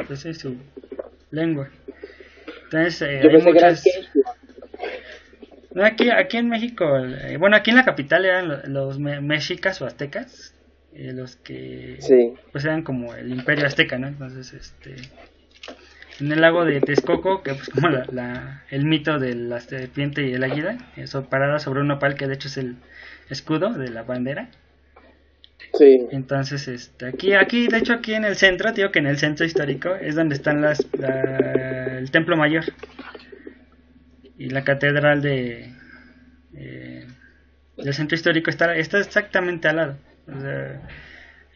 S1: pues es su lengua. Entonces hay muchas. No, aquí en México, bueno, aquí en la capital eran los mexicas o aztecas, los que pues eran como el imperio azteca, ¿no? Entonces en el lago de Texcoco, que pues como el mito de la serpiente y el águila, eso parada sobre un nopal, que de hecho es el escudo de la bandera.
S2: Sí.
S1: Entonces, aquí de hecho aquí en el centro, digo que en el centro histórico es donde están el Templo Mayor y la catedral del centro histórico está exactamente al lado. O sea,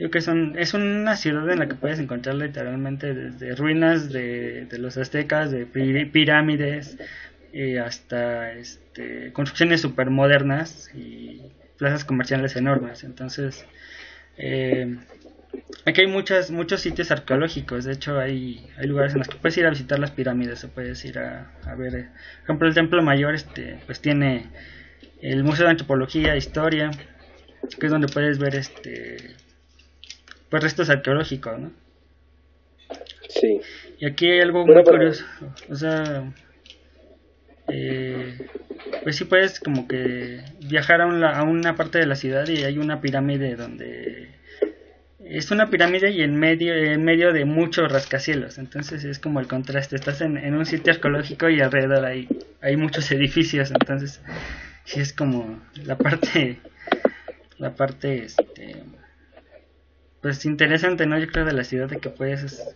S1: yo que es una ciudad en la que puedes encontrar literalmente desde ruinas de los aztecas, de pirámides, hasta construcciones super modernas y plazas comerciales enormes. Entonces, aquí hay muchos sitios arqueológicos. De hecho, hay lugares en los que puedes ir a visitar las pirámides o puedes ir a ver, por ejemplo, el Templo Mayor, pues tiene el Museo de Antropología e Historia, que es donde puedes ver pues restos arqueológicos, ¿no?
S2: Sí.
S1: Y aquí hay algo muy curioso, o sea, pues sí puedes como que viajar a una parte de la ciudad y hay una pirámide donde es una pirámide y en medio de muchos rascacielos. Entonces es como el contraste, estás en un sitio arqueológico y alrededor hay muchos edificios. Entonces sí es como la parte pues interesante, ¿no? Yo creo de la ciudad, de que puedes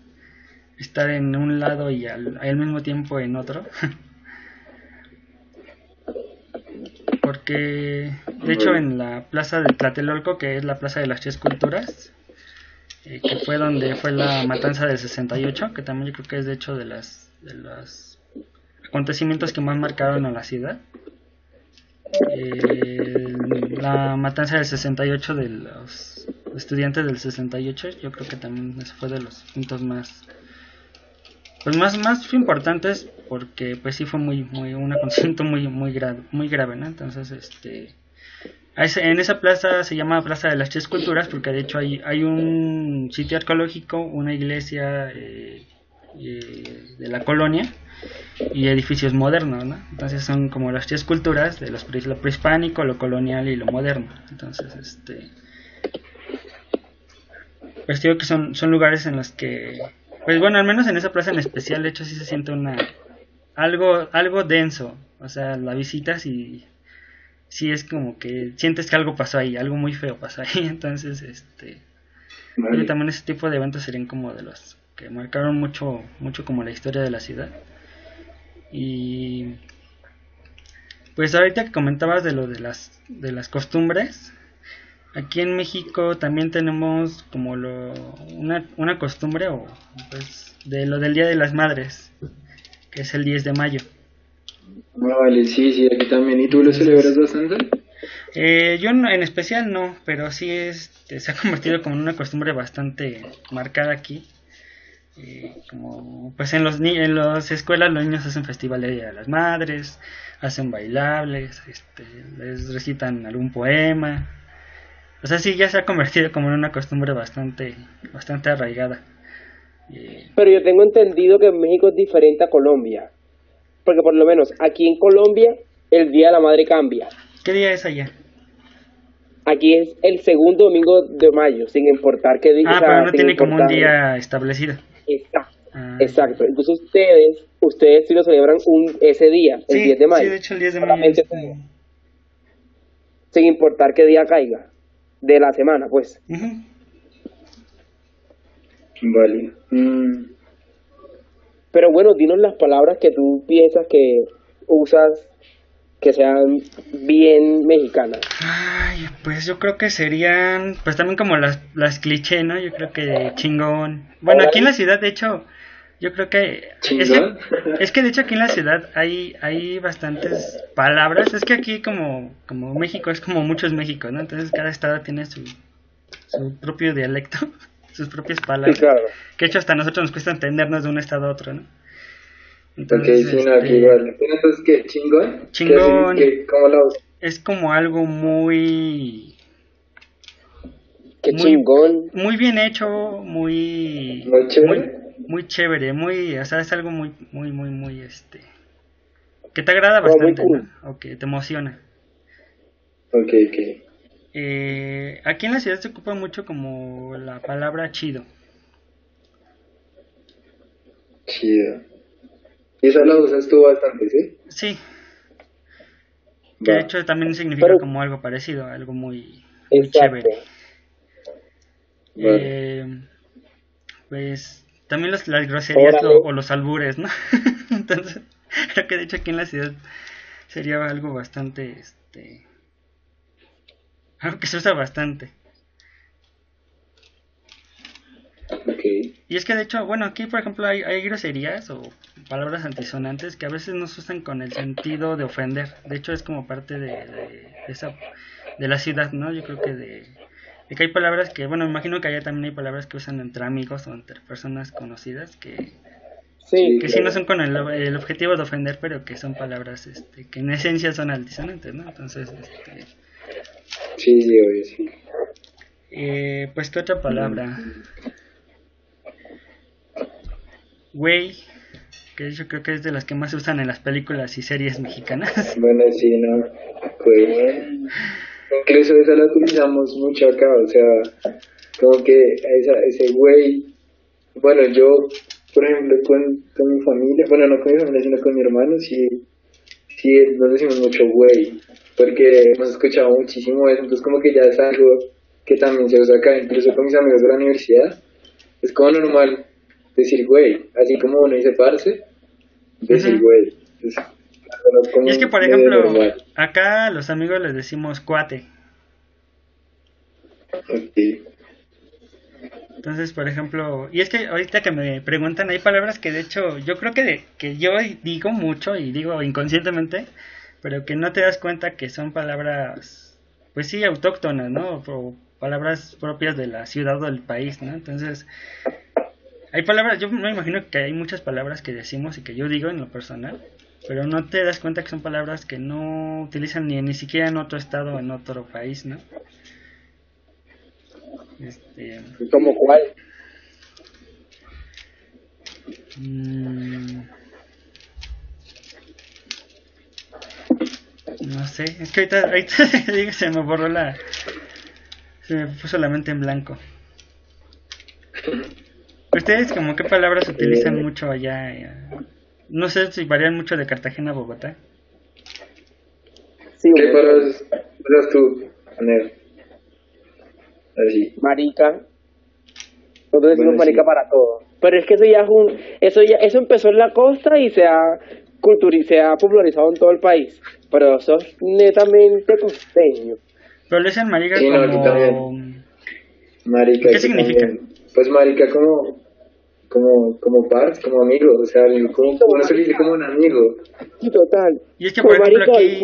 S1: estar en un lado y al mismo tiempo en otro. Porque de hecho en la plaza de Tlatelolco, que es la plaza de las tres culturas, que fue donde fue la matanza del 68, que también yo creo que es de hecho de los acontecimientos que más marcaron a la ciudad. La matanza del 68 de los estudiantes del 68, yo creo que también eso fue de los puntos más importantes, porque pues sí fue un acontecimiento muy grave, ¿no? Entonces en esa plaza se llama Plaza de las Tres Culturas porque de hecho hay un sitio arqueológico, una iglesia de la colonia y edificios modernos, ¿no? Entonces son como las tres culturas de lo prehispánico, lo colonial y lo moderno. Entonces pues digo que son lugares en los que, pues bueno, al menos en esa plaza en especial, de hecho sí se siente algo denso. O sea, la visitas y sí es como que sientes que algo pasó ahí, algo muy feo pasó ahí. Entonces
S3: Vale.
S1: también ese tipo de eventos serían como de los que marcaron mucho como la historia de la ciudad. Y pues ahorita que comentabas de lo de las costumbres, aquí en México también tenemos como una costumbre, o pues de lo del Día de las Madres, que es el 10 de mayo.
S3: Vale, sí, aquí también. ¿Y tú lo celebras bastante?
S1: Yo en especial no, pero sí se ha convertido como en una costumbre bastante marcada aquí. Como pues en las escuelas los niños hacen festival de Día de las Madres, hacen bailables, les recitan algún poema. O sea, sí, ya se ha convertido como en una costumbre bastante arraigada.
S2: Pero yo tengo entendido que en México es diferente a Colombia. Porque por lo menos aquí en Colombia el Día de la Madre cambia.
S1: ¿Qué día es allá?
S2: Aquí es el segundo domingo de mayo, sin importar qué día.
S1: Ah, pero no tiene como un día establecido.
S2: Exacto. Exacto. Entonces ustedes sí lo celebran ese día, el 10 de mayo.
S1: Sí, de hecho el 10 de mayo.
S2: Sin importar qué día caiga de la semana, pues.
S1: Uh-huh.
S3: Vale.
S2: Pero bueno, dinos las palabras que tú piensas que usas que sean bien mexicanas.
S1: Ay, pues yo creo que serían, pues también como las cliché, ¿no? Yo creo que chingón. Bueno, aquí en la ciudad, de hecho, yo creo que es que de hecho aquí en la ciudad hay bastantes palabras. Es que aquí como México es como muchos México, ¿no? Entonces cada estado tiene su propio dialecto, sus propias palabras.
S2: Sí, claro.
S1: Que de hecho hasta a nosotros nos cuesta entendernos de un estado a otro, ¿no?
S3: Entonces, sí, no, aquí igual. Entonces, ¿qué? ¿Chingón?
S1: Chingón.
S3: ¿Cómo la usas?
S1: Es como algo muy...
S2: Qué chingón.
S1: Muy bien hecho, muy...
S3: Muy chévere.
S1: Muy chévere, o sea, es algo muy, que te agrada bastante,
S2: cool,
S1: ¿no? O que te emociona.
S3: Ok.
S1: Aquí en la ciudad se ocupa mucho como la palabra chido.
S3: Chido. Y esa la usas tú bastante, ¿sí?
S1: Sí. Que de hecho también significa como algo parecido, algo muy chévere. Pues también las groserías o los albures, ¿no? Entonces, creo que de hecho aquí en la ciudad sería algo bastante, algo que se usa bastante.
S3: Okay.
S1: Y es que de hecho, bueno, aquí por ejemplo hay groserías o palabras antisonantes que a veces no se usan con el sentido de ofender. De hecho es como parte de la ciudad, ¿no? Yo creo que de que hay palabras que, bueno, me imagino que allá también hay palabras que usan entre amigos o entre personas conocidas que sí no son con el objetivo de ofender, pero que son palabras que en esencia son altisonantes, ¿no? Entonces,
S3: sí, obvio, sí.
S1: Pues, ¿qué otra palabra? Güey, que yo creo que es de las que más se usan en las películas y series mexicanas.
S3: Bueno, sí, no, pues, incluso esa la utilizamos mucho acá, o sea, como que ese güey, bueno, yo, por ejemplo, con mi familia, bueno, no con mi familia, sino con mi hermano, sí nos decimos mucho güey, porque hemos escuchado muchísimo eso, entonces como que ya es algo que también se usa acá, incluso con mis amigos de la universidad, es como normal decir güey, así como uno dice parce, decir güey. Entonces,
S1: y es que por ejemplo, acá a los amigos les decimos cuate.
S3: Okay.
S1: Entonces, por ejemplo, y es que ahorita que me preguntan, hay palabras que de hecho yo creo que yo digo mucho y digo inconscientemente, pero que no te das cuenta que son palabras, pues sí, autóctonas, ¿no? O palabras propias de la ciudad o del país, ¿no? Entonces, hay palabras, yo me imagino que hay muchas palabras que decimos y que yo digo en lo personal, pero no te das cuenta que son palabras que no utilizan ni siquiera en otro estado o en otro país, ¿no?
S2: ¿Cómo cuál?
S1: No sé, es que ahorita se me borró se me puso la mente en blanco. ¿Ustedes como qué palabras utilizan mucho allá? No sé si varían mucho de Cartagena a Bogotá.
S2: Sí,
S3: ¿qué palabras usas tú, Anel? Así.
S2: Marica. Nosotros decimos marica para todo. Pero es que eso empezó en la costa y se ha popularizado en todo el país. Pero eso es netamente costeño.
S1: Pero le dicen marica
S3: sí,
S1: como...
S3: No, también. Marica.
S1: ¿Qué significa?
S3: También. Pues marica como par, como amigo, o sea, como uno se dice como un amigo.
S2: Sí, total.
S1: Y es que por ejemplo aquí...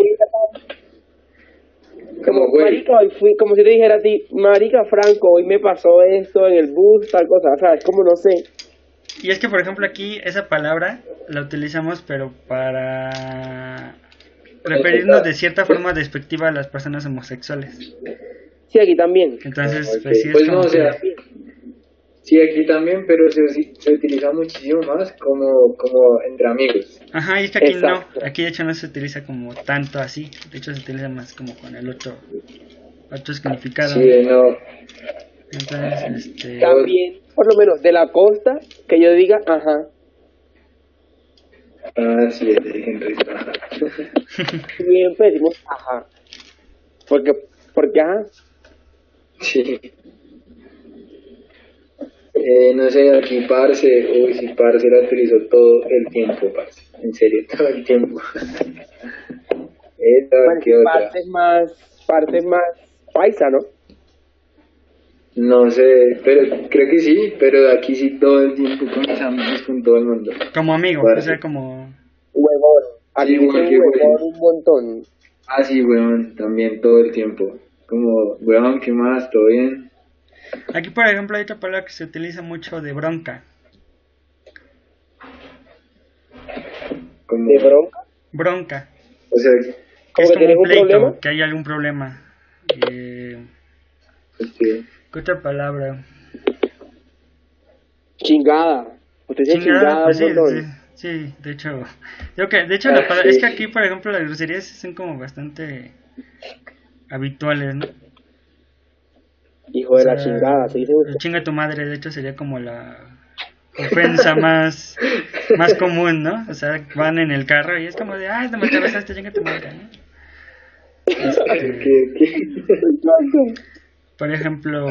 S3: Como güey.
S2: Marica, hoy fui, como si te dijera a ti, marica Franco, hoy me pasó esto en el bus, tal cosa, o sea, es como no sé.
S1: Y es que por ejemplo aquí esa palabra la utilizamos pero para referirnos de cierta forma despectiva a las personas homosexuales.
S2: Sí, aquí también.
S1: Entonces,
S3: Ok.
S1: pues sí es
S3: Pues
S1: como
S3: no, o sea,
S1: que...
S3: sí, aquí también, pero se utiliza muchísimo más como entre amigos.
S1: Ajá, y es que aquí no,
S2: Exacto.
S1: aquí de hecho no se utiliza como tanto así, de hecho se utiliza más como con el otro significado,
S3: Sí,
S1: ¿no?
S3: no.
S1: Entonces,
S2: También, por lo menos de la costa, que yo diga, ajá.
S3: Ah, sí, Henry. Ajá.
S2: Siempre decimos ajá. Porque ajá.
S3: Sí. No sé, aquí parce, uy, sí, parce la utilizo todo el tiempo, parce. En serio, todo el tiempo. Esta,
S2: Bueno,
S3: ¿qué otra?
S2: parte más paisa, ¿no?
S3: No sé, pero creo que sí, pero aquí sí todo el tiempo con mis amigos, con todo el mundo.
S1: como amigo, o sea,
S3: Parce.
S1: como...
S2: Huevón.
S3: Sí,
S2: Aquí dicen
S3: igual que
S2: huevón
S3: güey.
S2: un montón.
S3: Ah, sí, weón, también todo el tiempo. Como, weón, ¿qué más? ¿Todo bien?
S1: Aquí, por ejemplo, hay otra palabra que se utiliza mucho de bronca.
S3: Como,
S2: ¿De bronca?
S1: Bronca,
S3: o sea,
S1: que
S2: ¿Como
S1: es
S2: que
S1: como
S2: tienes
S1: un
S2: un problema?
S1: pleito, que hay algún problema. Eh,
S3: este,
S1: ¿Qué otra palabra?
S2: Chingada. Usted dice
S1: Chingada,
S2: chingada
S1: pues
S2: un
S1: sí, sí,
S2: montón.
S1: sí, de hecho, la
S3: ah,
S1: palabra, es que
S3: sí,
S1: aquí, por ejemplo, las groserías son como bastante habituales, ¿no?
S2: Hijo
S1: O
S2: de la
S1: sea,
S2: chingada, se dice usted.
S1: chinga tu madre, de hecho, sería como la ofensa más común, ¿no? O sea, van en el carro y es como de, ay, no me atravesaste, chinga tu madre, ¿no? Este,
S2: Exacto.
S1: por
S3: ay,
S1: ejemplo,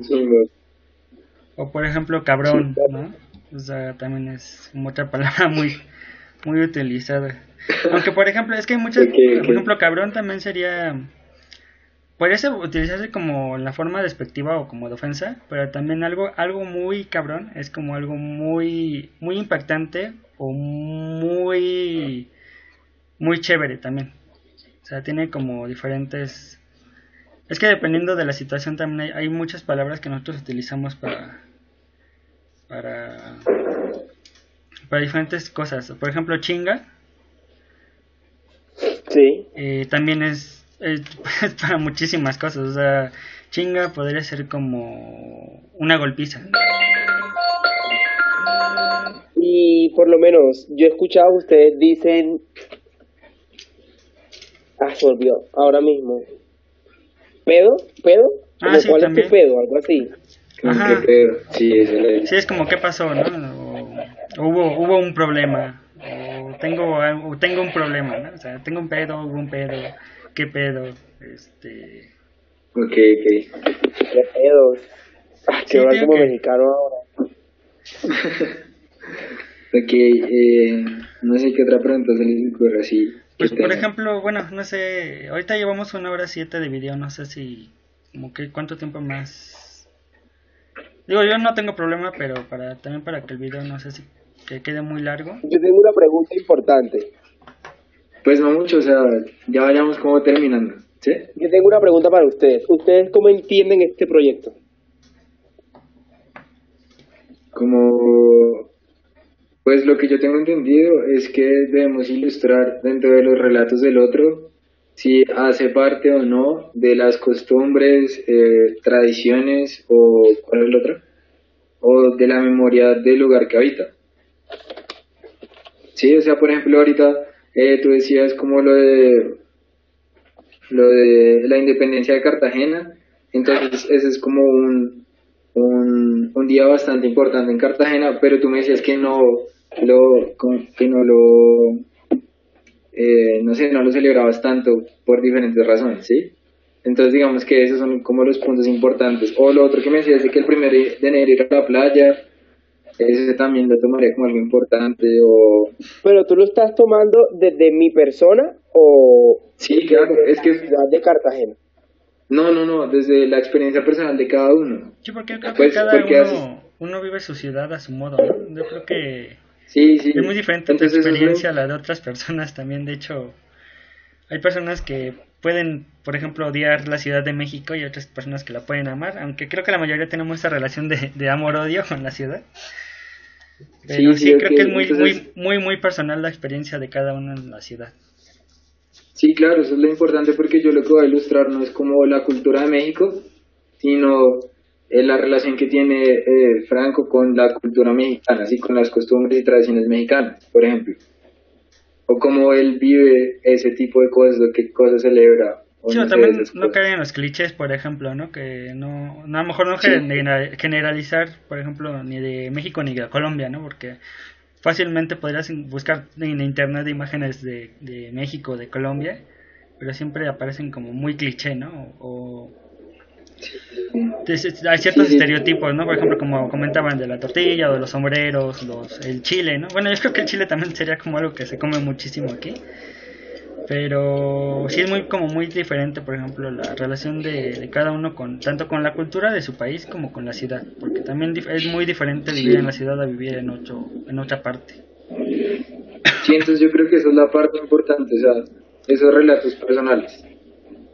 S3: chingo.
S1: o por ejemplo, cabrón, ¿no? O sea, también es como otra palabra muy utilizada. Aunque, por ejemplo, es que hay muchas,
S3: Ok,
S1: por
S3: ok.
S1: ejemplo, cabrón también sería, puede ser utilizarse como la forma despectiva o como de ofensa, pero también algo muy cabrón es como algo muy impactante o muy chévere también. O sea, tiene como diferentes... Es que dependiendo de la situación también hay muchas palabras que nosotros utilizamos para, para diferentes cosas. Por ejemplo, chinga
S2: Sí.
S1: también es para muchísimas cosas. O sea, chinga podría ser como una golpiza.
S2: Y por lo menos, yo he escuchado ustedes dicen, se olvidó, ahora mismo. ¿Pedo? ¿Pedo?
S1: Ah,
S2: Como
S1: sí,
S2: cuál es tu
S1: también.
S2: pedo, algo así.
S3: Como que
S1: Ajá.
S3: pedo. Sí, eso lo
S1: Sí,
S3: es.
S1: es como qué pasó, ¿no? O hubo un problema. O tengo un problema, ¿no? O sea, tengo un pedo, hubo un pedo. ¿Qué pedo?
S3: Ok, ok.
S2: ¿Qué pedos? Quiero
S1: Sí, te
S2: hablar
S1: digo
S2: como
S1: que
S2: mexicano ahora.
S3: Ok, no sé qué otra pregunta se les ocurre así que
S1: pues por
S3: tengan.
S1: ejemplo, bueno, no sé, ahorita llevamos 1 hora 7 de video, no sé si, como que cuánto tiempo más. Digo, yo no tengo problema, pero también para que el video no sé si que quede muy largo.
S2: Yo tengo una pregunta importante.
S3: Pues no mucho, o sea, ya vayamos como terminando, ¿sí?
S2: Yo tengo una pregunta para ustedes. ¿Ustedes cómo entienden este proyecto?
S3: Como, pues lo que yo tengo entendido es que debemos ilustrar dentro de los relatos del otro si hace parte o no de las costumbres, tradiciones o, ¿cuál es el otro? O de la memoria del lugar que habita. Sí, o sea, por ejemplo, ahorita tú decías como lo de la independencia de Cartagena, entonces ese es como un día bastante importante en Cartagena, pero tú me decías que no sé, no lo celebrabas tanto por diferentes razones, ¿sí? Entonces digamos que esos son como los puntos importantes. O lo otro que me decías de que el 1 de enero ir a la playa, ese también lo tomaría como algo importante, o...
S2: Pero tú lo estás tomando desde mi persona o
S3: Sí, claro,
S2: desde
S3: es
S2: la
S3: que...
S2: ciudad de Cartagena.
S3: No, desde la experiencia personal de cada uno.
S1: Sí, porque yo creo que
S3: Pues
S1: cada
S3: porque haces...
S1: uno vive su ciudad a su modo, ¿no? Yo creo que
S3: Sí,
S1: es muy
S3: sí.
S1: diferente tu
S3: Entonces eso es
S1: experiencia a
S3: lo...
S1: la de otras personas también. De hecho, hay personas que pueden, por ejemplo, odiar la Ciudad de México y otras personas que la pueden amar, aunque creo que la mayoría tenemos esta relación de amor-odio con la ciudad. Pero
S3: Sí, sí,
S1: sí,
S3: ok.
S1: creo que es muy,
S3: Entonces,
S1: muy, muy, muy personal la experiencia de cada uno en la ciudad.
S3: Sí, claro, eso es lo importante porque yo lo que voy a ilustrar no es como la cultura de México, sino la relación que tiene Franco con la cultura mexicana, así con las costumbres y tradiciones mexicanas, por ejemplo. O cómo él vive ese tipo de cosas, o qué cosas celebra, o
S1: Sí, o
S3: no sé, de
S1: también
S3: esas
S1: no
S3: cosas.
S1: caer en los clichés, por ejemplo, ¿no? Que a lo mejor no
S3: Sí,
S1: generalizar, por ejemplo, ni de México ni de Colombia, ¿no? Porque fácilmente podrías buscar en internet imágenes de México, de Colombia, pero siempre aparecen como muy cliché, ¿no? Hay
S3: sí,
S1: ciertos
S3: sí,
S1: estereotipos, ¿no? Por ejemplo, como comentaban de la tortilla o de los sombreros, el chile, ¿no? Bueno, yo creo que el chile también sería como algo que se come muchísimo aquí, pero sí es muy como muy diferente, por ejemplo, la relación de cada uno con tanto con la cultura de su país como con la ciudad, porque también es muy diferente vivir en la
S3: sí.
S1: ciudad a vivir en otra parte.
S3: Sí, entonces yo creo que esa es la parte importante, o sea, esos relatos personales.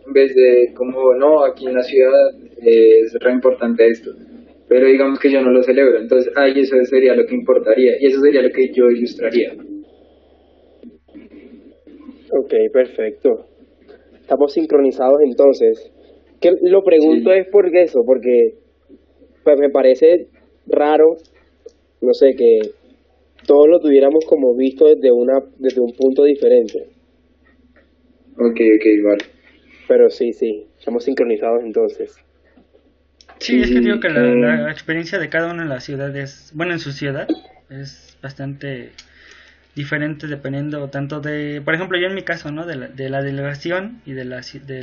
S3: En vez de como, no, aquí en la ciudad es re importante esto, pero digamos que yo no lo celebro, entonces ahí eso sería lo que importaría y eso sería lo que yo ilustraría.
S2: Ok, perfecto. Estamos sincronizados entonces. Que lo pregunto
S3: Sí,
S2: es por eso, porque pues me parece raro, no sé, que todos lo tuviéramos como visto desde un punto diferente.
S3: ok, ok, vale.
S2: Pero sí, sí, estamos sincronizados entonces.
S1: Sí,
S3: Sí,
S1: es que digo
S3: sí,
S1: que la experiencia de cada uno en la ciudad es, bueno, en su ciudad es bastante diferente dependiendo tanto de, por ejemplo, yo en mi caso, ¿no? De la delegación y de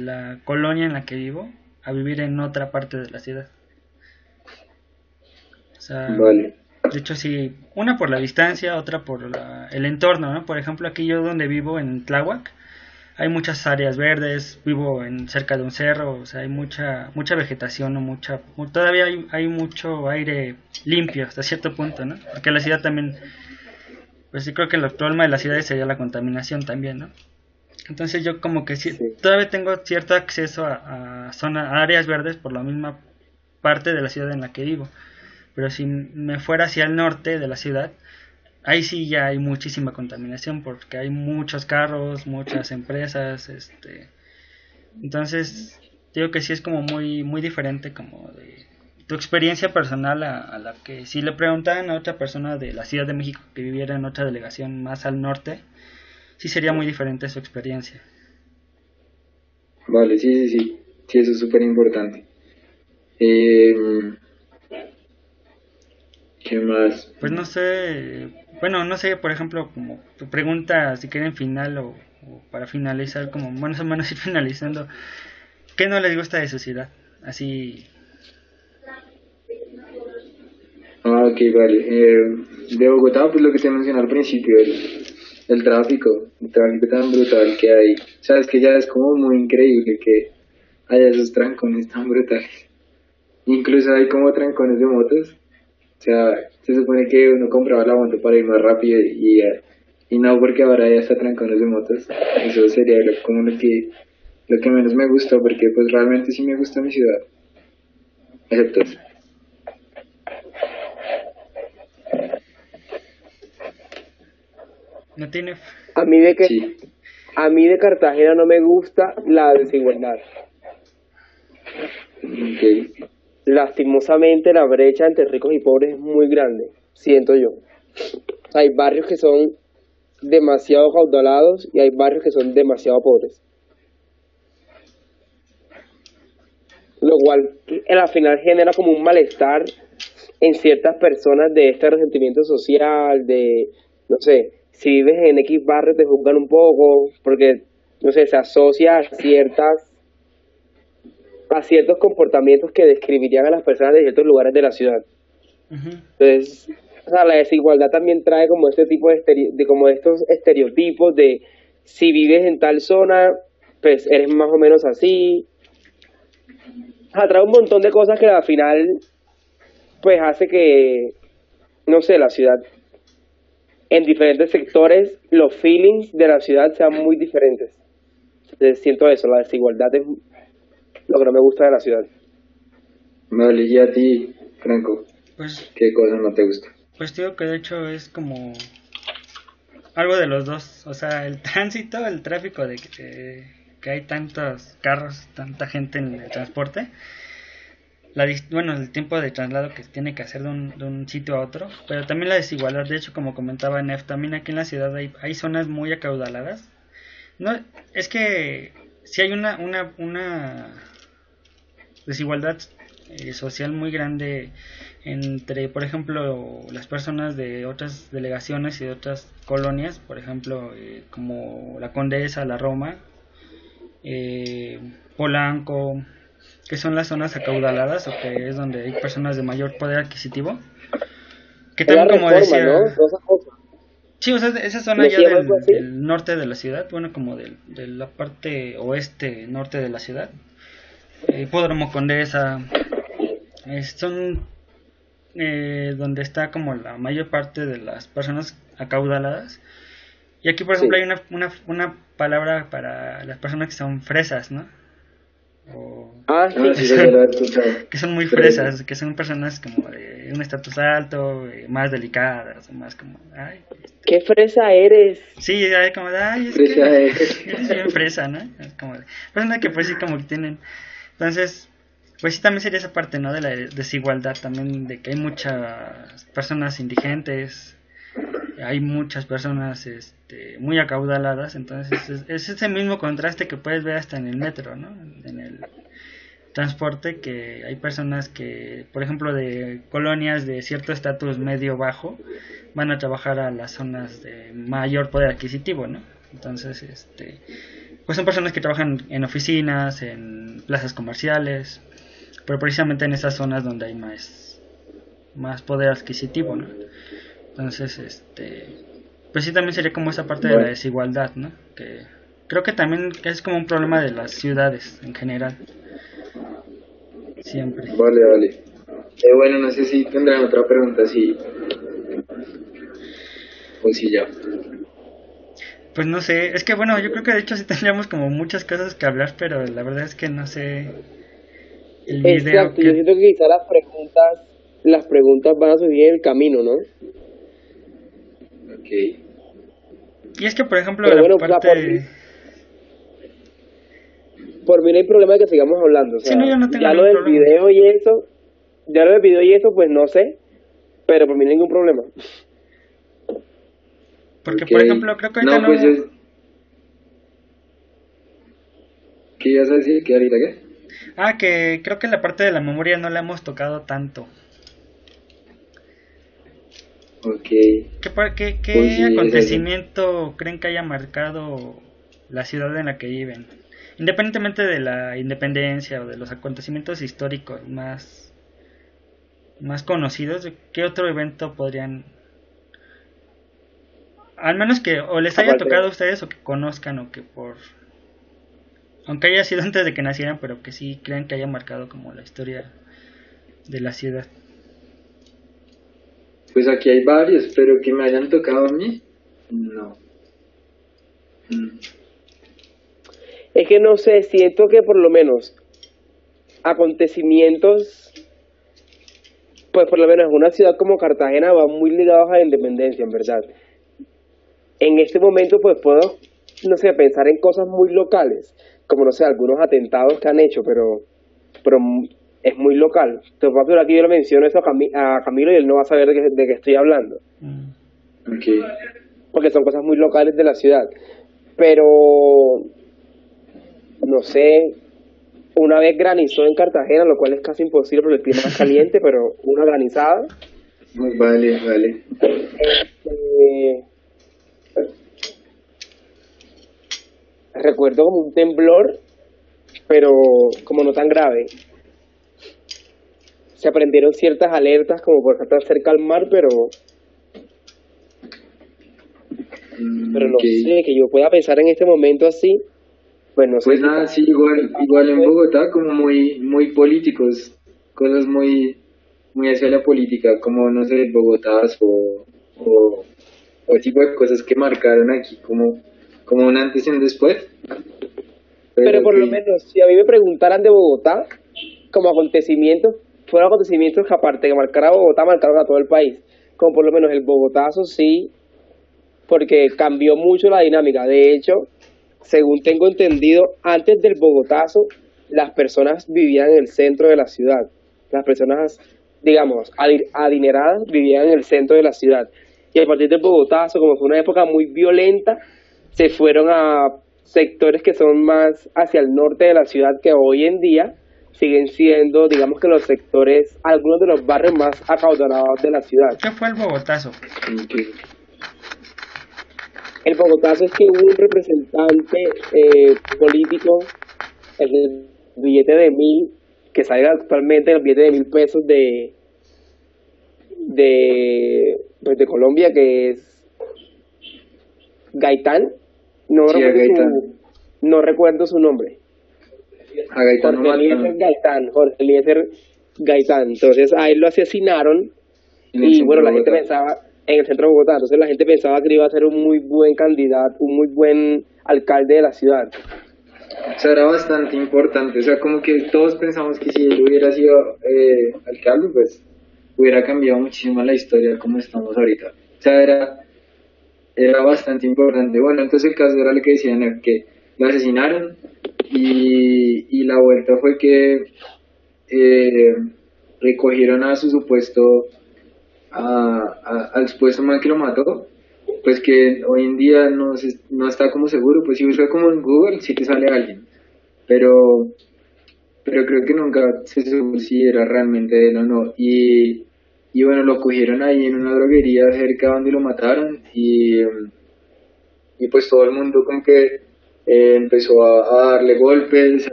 S1: la colonia en la que vivo a vivir en otra parte de la ciudad. O sea,
S3: vale.
S1: de hecho sí, una por la distancia, otra por el entorno, ¿no? Por ejemplo, aquí yo donde vivo en Tláhuac, hay muchas áreas verdes, vivo cerca de un cerro, o sea, hay mucha vegetación, o todavía hay mucho aire limpio hasta cierto punto, ¿no? Porque la ciudad también, pues sí creo que el problema de las ciudades sería la contaminación también, ¿no? Entonces yo como que sí,
S2: Sí.
S1: todavía tengo cierto acceso a áreas verdes por la misma parte de la ciudad en la que vivo. Pero si me fuera hacia el norte de la ciudad, ahí sí ya hay muchísima contaminación porque hay muchos carros, muchas empresas, entonces digo que sí es como muy muy diferente como de tu experiencia personal a la que si le preguntaran a otra persona de la Ciudad de México que viviera en otra delegación más al norte, sí sería muy diferente su experiencia.
S3: Vale, sí, sí, sí, sí, eso es súper importante. Eh, ¿Qué más?
S1: Pues no sé, bueno, no sé, por ejemplo, como tu pregunta, si quieren final o para finalizar, como más o menos ir finalizando, ¿qué no les gusta de su ciudad? Así,
S3: Ah, ok, vale. De Bogotá, pues lo que te mencioné al principio, el tráfico tan brutal que hay. Sabes que ya es como muy increíble que haya esos trancones tan brutales. Incluso hay como trancones de motos. O sea, se supone que uno compraba la moto para ir más rápido y no porque ahora ya está trancones de motos. Eso sería como lo que menos me gusta porque pues realmente sí me gusta mi ciudad. Excepto eso.
S1: no tiene,
S2: A mí de que,
S3: Sí,
S2: a mí de Cartagena no me gusta la desigualdad.
S3: ok.
S2: Lastimosamente la brecha entre ricos y pobres es muy grande, siento yo. Hay barrios que son demasiado caudalados y hay barrios que son demasiado pobres. Lo cual al final genera como un malestar en ciertas personas de este resentimiento social, de, no sé, si vives en X barrio te juzgan un poco, porque, no sé, se asocia a ciertos comportamientos que describirían a las personas de ciertos lugares de la ciudad.
S1: ujú.
S2: Entonces, o sea, la desigualdad también trae como este tipo de como estos estereotipos de si vives en tal zona, pues eres más o menos así. O sea, trae un montón de cosas que al final, pues hace que, no sé, la ciudad en diferentes sectores, los feelings de la ciudad sean muy diferentes. Entonces, siento eso, la desigualdad es lo que no me gusta de la ciudad.
S3: Vale, y a ti, Franco,
S1: Pues,
S3: ¿qué cosa no te gusta?
S1: pues digo que de hecho es como algo de los dos. O sea, el tránsito, el tráfico de que hay tantos carros, tanta gente en el transporte. Bueno, el tiempo de traslado que tiene que hacer de un sitio a otro, pero también la desigualdad. De hecho, como comentaba Nef, también aquí en la ciudad hay zonas muy acaudaladas. No, es que si hay una desigualdad social muy grande entre, por ejemplo, las personas de otras delegaciones y de otras colonias, por ejemplo, como la Condesa, la Roma, Polanco, que son las zonas acaudaladas o que es donde hay personas de mayor poder adquisitivo, que
S2: Es la
S1: también, como
S2: reforma,
S1: decía,
S2: ¿no? Todas esas cosas.
S1: sí, o sea, esa zona
S2: ¿No
S1: ya
S2: se llama algo así?
S1: del norte de la ciudad, bueno, como de la parte oeste, norte de la ciudad, Hipódromo Condesa, son donde está como la mayor parte de las personas acaudaladas. Y aquí, por
S2: Sí.
S1: ejemplo, hay una palabra para las personas que son fresas, ¿no? O
S2: Ah,
S3: Ah,
S2: sí.
S3: sí, ya lo he escuchado.
S1: que son muy
S3: Pero-
S1: fresas, que son personas como de un estatus alto, más delicadas, o más como, ay,
S2: ¿Qué fresa eres?
S1: sí, ay, como de, ay, es
S3: Fresa
S1: que
S3: es.
S1: eres bien fresa, ¿no? Es como de, personas que pues sí como que tienen, entonces, pues sí también sería esa parte, ¿no? De la desigualdad también, de que hay muchas personas indigentes, hay muchas personas muy acaudaladas, entonces es ese mismo contraste que puedes ver hasta en el metro, ¿no? En el transporte, que hay personas que, por ejemplo, de colonias de cierto estatus medio bajo, van a trabajar a las zonas de mayor poder adquisitivo, ¿no? Entonces, pues son personas que trabajan en oficinas, en plazas comerciales, pero precisamente en esas zonas donde hay más poder adquisitivo, ¿no? Entonces, pues sí, también sería como esa parte de la
S3: Bueno.
S1: desigualdad, ¿no? Que creo que también es como un problema de las ciudades en general, siempre.
S3: Vale, vale. Bueno, no sé si tendrán otra pregunta, sí. O si ya.
S1: Pues no sé, es que bueno, yo creo que de hecho sí tendríamos como muchas cosas que hablar, pero la verdad es que no sé el video
S2: Exacto, yo
S1: que...
S2: siento que quizás las preguntas van a surgir en el camino, ¿no?
S3: Ok.
S1: Y es que, por ejemplo,
S2: Pero
S1: la
S2: bueno, o sea,
S1: parte...
S2: por mí no hay problema de que sigamos hablando, o
S1: Sí,
S2: sea,
S1: no, yo no tengo
S2: ya lo
S1: ningún
S2: del
S1: problema.
S2: video y eso, ya lo del video y eso, pues no sé, pero por mí no hay ningún problema.
S1: Porque,
S3: Ok.
S1: por ejemplo, creo que ahorita
S3: No, pues ¿qué ibas a decir? ¿Qué ahorita qué?
S1: Ah, que creo que la parte de la memoria no la hemos tocado tanto.
S3: Ok.
S1: ¿Qué
S3: Pues sí,
S1: acontecimiento creen que haya marcado la ciudad en la que viven? Independientemente de la independencia o de los acontecimientos históricos más conocidos, ¿qué otro evento podrían, al menos que o les haya
S2: Aparte,
S1: tocado a ustedes o que conozcan o que aunque haya sido antes de que nacieran, pero que sí crean que haya marcado como la historia de la ciudad?
S3: Pues aquí hay varios, pero que me hayan tocado a mí, no.
S2: es que no sé, siento que por lo menos acontecimientos, pues por lo menos en una ciudad como Cartagena van muy ligados a la independencia, en verdad. En este momento pues puedo, no sé, pensar en cosas muy locales, como no sé, algunos atentados que han hecho, pero es muy local. Entonces, por ejemplo, aquí yo le menciono eso a Camilo y él no va a saber de qué estoy hablando,
S3: Ok.
S2: porque son cosas muy locales de la ciudad. Pero, no sé, una vez granizó en Cartagena, lo cual es casi imposible porque el clima es caliente, pero una granizada.
S3: Vale, vale.
S2: Eh, recuerdo como un temblor, pero como no tan grave. Se aprendieron ciertas alertas, como por ejemplo cerca al mar, pero no
S3: Ok.
S2: sé, que yo pueda pensar en este momento así, pues no sé.
S3: Pues nada, sí, igual en Bogotá, como muy políticos, cosas muy hacia la política, como, no sé, Bogotás o tipo de cosas que marcaron aquí, como un antes y un después.
S2: Pero por lo
S3: que-
S2: menos, si a mí me preguntaran de Bogotá, como acontecimientos, fueron acontecimientos que aparte de marcar a Bogotá, marcaron a todo el país. Como por lo menos el Bogotazo, sí, porque cambió mucho la dinámica. De hecho, según tengo entendido, antes del Bogotazo, las personas vivían en el centro de la ciudad. Las personas, digamos, adineradas vivían en el centro de la ciudad. Y a partir del Bogotazo, como fue una época muy violenta, se fueron a sectores que son más hacia el norte de la ciudad, que hoy en día siguen siendo, digamos que los sectores, algunos de los barrios más acaudalados de la ciudad.
S1: ¿Qué fue el Bogotazo?
S2: El Bogotazo es que hubo un representante político, el billete de 1.000, que sale actualmente el billete de 1.000 pesos pues de Colombia, que es Gaitán.
S3: Sí, Gaitán.
S2: No recuerdo su nombre.
S3: A Gaitán
S2: Jorge Eliezer Gaitán. Entonces a él lo asesinaron y bueno, la gente pensaba en el centro de Bogotá, entonces la gente pensaba que iba a ser un muy buen candidato, un muy buen alcalde de la ciudad.
S3: O sea, era bastante importante, o sea, como que todos pensamos que si él hubiera sido alcalde, pues hubiera cambiado muchísimo la historia como estamos ahorita. O sea, era bastante importante. Bueno, entonces el caso era lo que decían, que lo asesinaron y la vuelta fue que recogieron a su supuesto, al supuesto man que lo mató, pues que hoy en día no está como seguro, pues si busca como en Google sí te sale alguien, pero creo que nunca se supo si era realmente él o no, y bueno, lo cogieron ahí en una droguería cerca donde lo mataron, y pues todo el mundo como que empezó a darle golpes,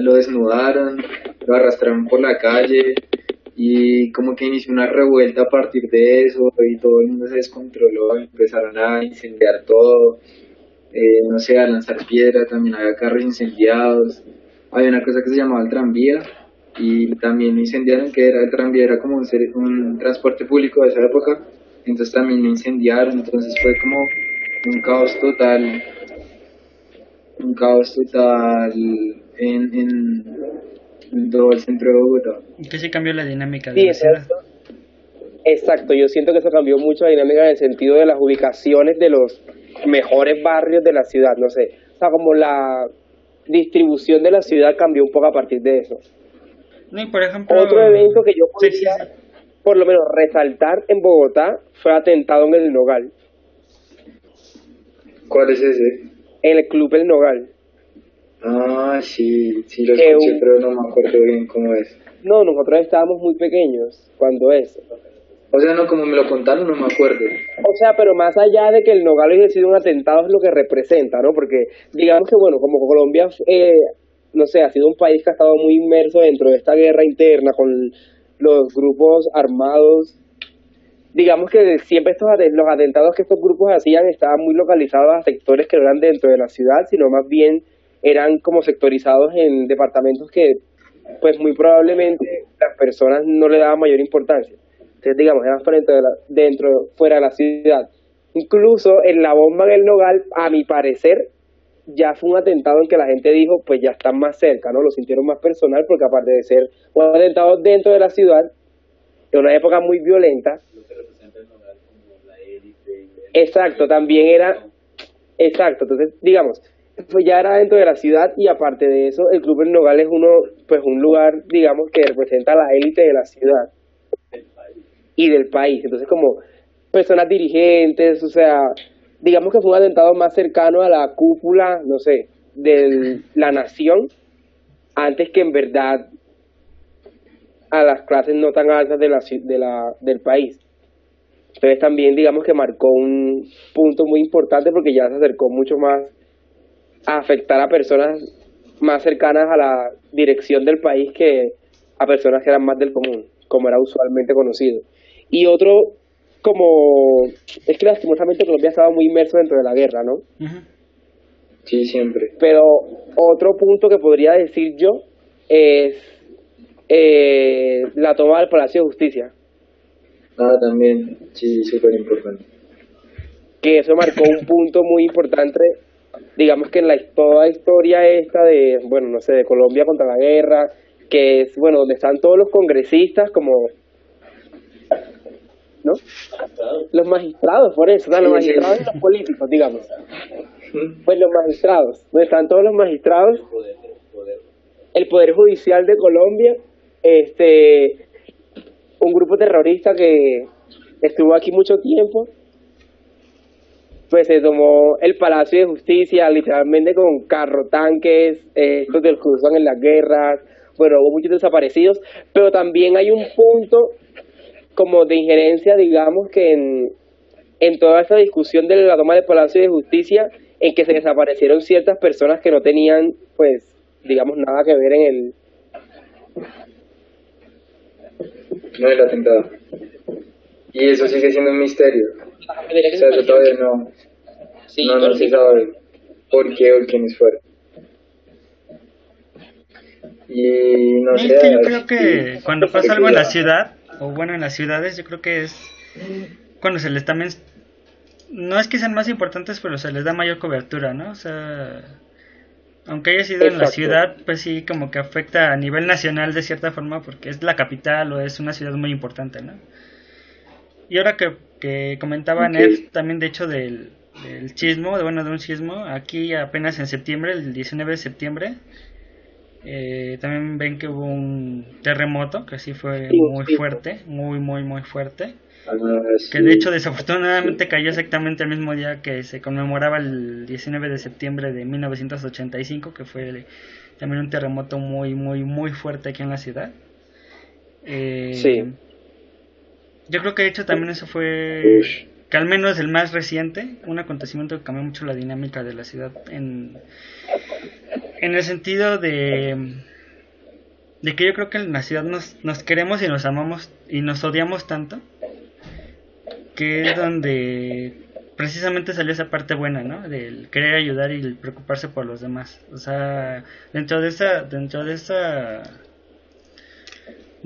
S3: lo desnudaron, lo arrastraron por la calle, y como que inició una revuelta a partir de eso, y todo el mundo se descontroló, empezaron a incendiar todo, no sé, a lanzar piedra, también había carros incendiados, había una cosa que se llamaba el tranvía, y también lo incendiaron, que era el tranvía, era como un transporte público de esa época, entonces también lo incendiaron, entonces fue como un caos total en todo el centro de Bogotá.
S1: Que sí cambió la dinámica de la ciudad.
S2: Exacto, yo siento que eso cambió mucho la dinámica en el sentido de las ubicaciones de los mejores barrios de la ciudad, no sé, o sea, como la distribución de la ciudad cambió un poco a partir de eso.
S1: No, y por ejemplo,
S2: otro evento que yo podría por lo menos resaltar en Bogotá fue el atentado en el Nogal.
S3: ¿Cuál es ese?
S2: En el Club El Nogal.
S3: Ah, sí lo escuché, pero no me acuerdo bien cómo es.
S2: No, nosotros estábamos muy pequeños cuando es.
S3: O sea, no, como me lo contaron, no me acuerdo.
S2: O sea, pero más allá de que el Nogal haya sido un atentado, es lo que representa, ¿no? Porque digamos que, bueno, como Colombia, no sé, ha sido un país que ha estado muy inmerso dentro de esta guerra interna con los grupos armados. Digamos que siempre los atentados que estos grupos hacían estaban muy localizados a sectores que no eran dentro de la ciudad, sino más bien eran como sectorizados en departamentos que, pues muy probablemente las personas no le daban mayor importancia. Entonces, digamos, eran fuera de la ciudad. Incluso en la bomba en el Nogal, a mi parecer, ya fue un atentado en que la gente dijo, pues ya están más cerca, ¿no? Lo sintieron más personal, porque aparte de ser un atentado dentro de la ciudad, en una época muy violenta. Exacto, también era. Exacto, entonces, digamos, pues ya era dentro de la ciudad, y aparte de eso, el Club El Nogal es un lugar, digamos, que representa a la élite de la ciudad y del país. Entonces, como personas dirigentes, o sea, digamos que fue un atentado más cercano a la cúpula, no sé, de la nación, antes que en verdad a las clases no tan altas del país. Entonces también digamos que marcó un punto muy importante, porque ya se acercó mucho más a afectar a personas más cercanas a la dirección del país que a personas que eran más del común, como era usualmente conocido. Y otro, es que lastimosamente Colombia estaba muy inmerso dentro de la guerra, ¿no?
S1: Uh-huh.
S3: Sí, siempre.
S2: Pero otro punto que podría decir yo es la toma del Palacio de Justicia.
S3: Ah, también, sí, súper importante.
S2: Que eso marcó un punto muy importante, digamos que en toda historia esta de, bueno, no sé, de Colombia contra la guerra, que es, bueno, donde están todos los congresistas, como ¿no? Los magistrados, por eso, los
S3: Sí,
S2: magistrados
S3: sí.
S2: y los políticos, digamos. Pues los magistrados, donde están todos los magistrados, el Poder Judicial de Colombia, un grupo terrorista que estuvo aquí mucho tiempo, pues se tomó el Palacio de Justicia, literalmente con carro, tanques, estos de los que usan en las guerras, bueno, hubo muchos desaparecidos, pero también hay un punto como de injerencia, digamos, que en toda esta discusión de la toma del Palacio de Justicia, en que se desaparecieron ciertas personas que no tenían, pues, digamos, nada que ver en el...
S3: No, el atentado. Y eso sigue siendo un misterio. O sea, eso todavía no,
S2: Sí,
S3: no,
S2: pero
S3: no se
S2: sí.
S3: sabe por qué o quiénes fueron. Y no
S1: Es
S3: sé,
S1: que yo creo que cuando pasa algo en la
S3: ciudad
S1: ciudad, o bueno, en las ciudades, yo creo que es cuando se les también, no es que sean más importantes, pero se les da mayor cobertura, ¿no? O sea, aunque haya sido en la
S2: Exacto.
S1: ciudad, pues sí, como que afecta a nivel nacional de cierta forma, porque es la capital o es una ciudad muy importante, ¿no? Y ahora que comentaba Nef también, de hecho, del sismo, de un sismo, aquí apenas en septiembre, el 19 de septiembre, también ven que hubo un terremoto que sí fue
S2: Sí,
S1: muy
S2: sí.
S1: fuerte, muy fuerte, que
S3: sí.
S1: de hecho desafortunadamente cayó exactamente el mismo día que se conmemoraba el 19 de septiembre de 1985, que fue también un terremoto muy fuerte aquí en la ciudad.
S2: Sí.
S1: Yo creo que de hecho también eso fue, que al menos el más reciente, un acontecimiento que cambió mucho la dinámica de la ciudad en el sentido de que yo creo que en la ciudad nos queremos y nos amamos y nos odiamos tanto, que es donde precisamente salió esa parte buena, ¿no? Del querer ayudar y el preocuparse por los demás. O sea, de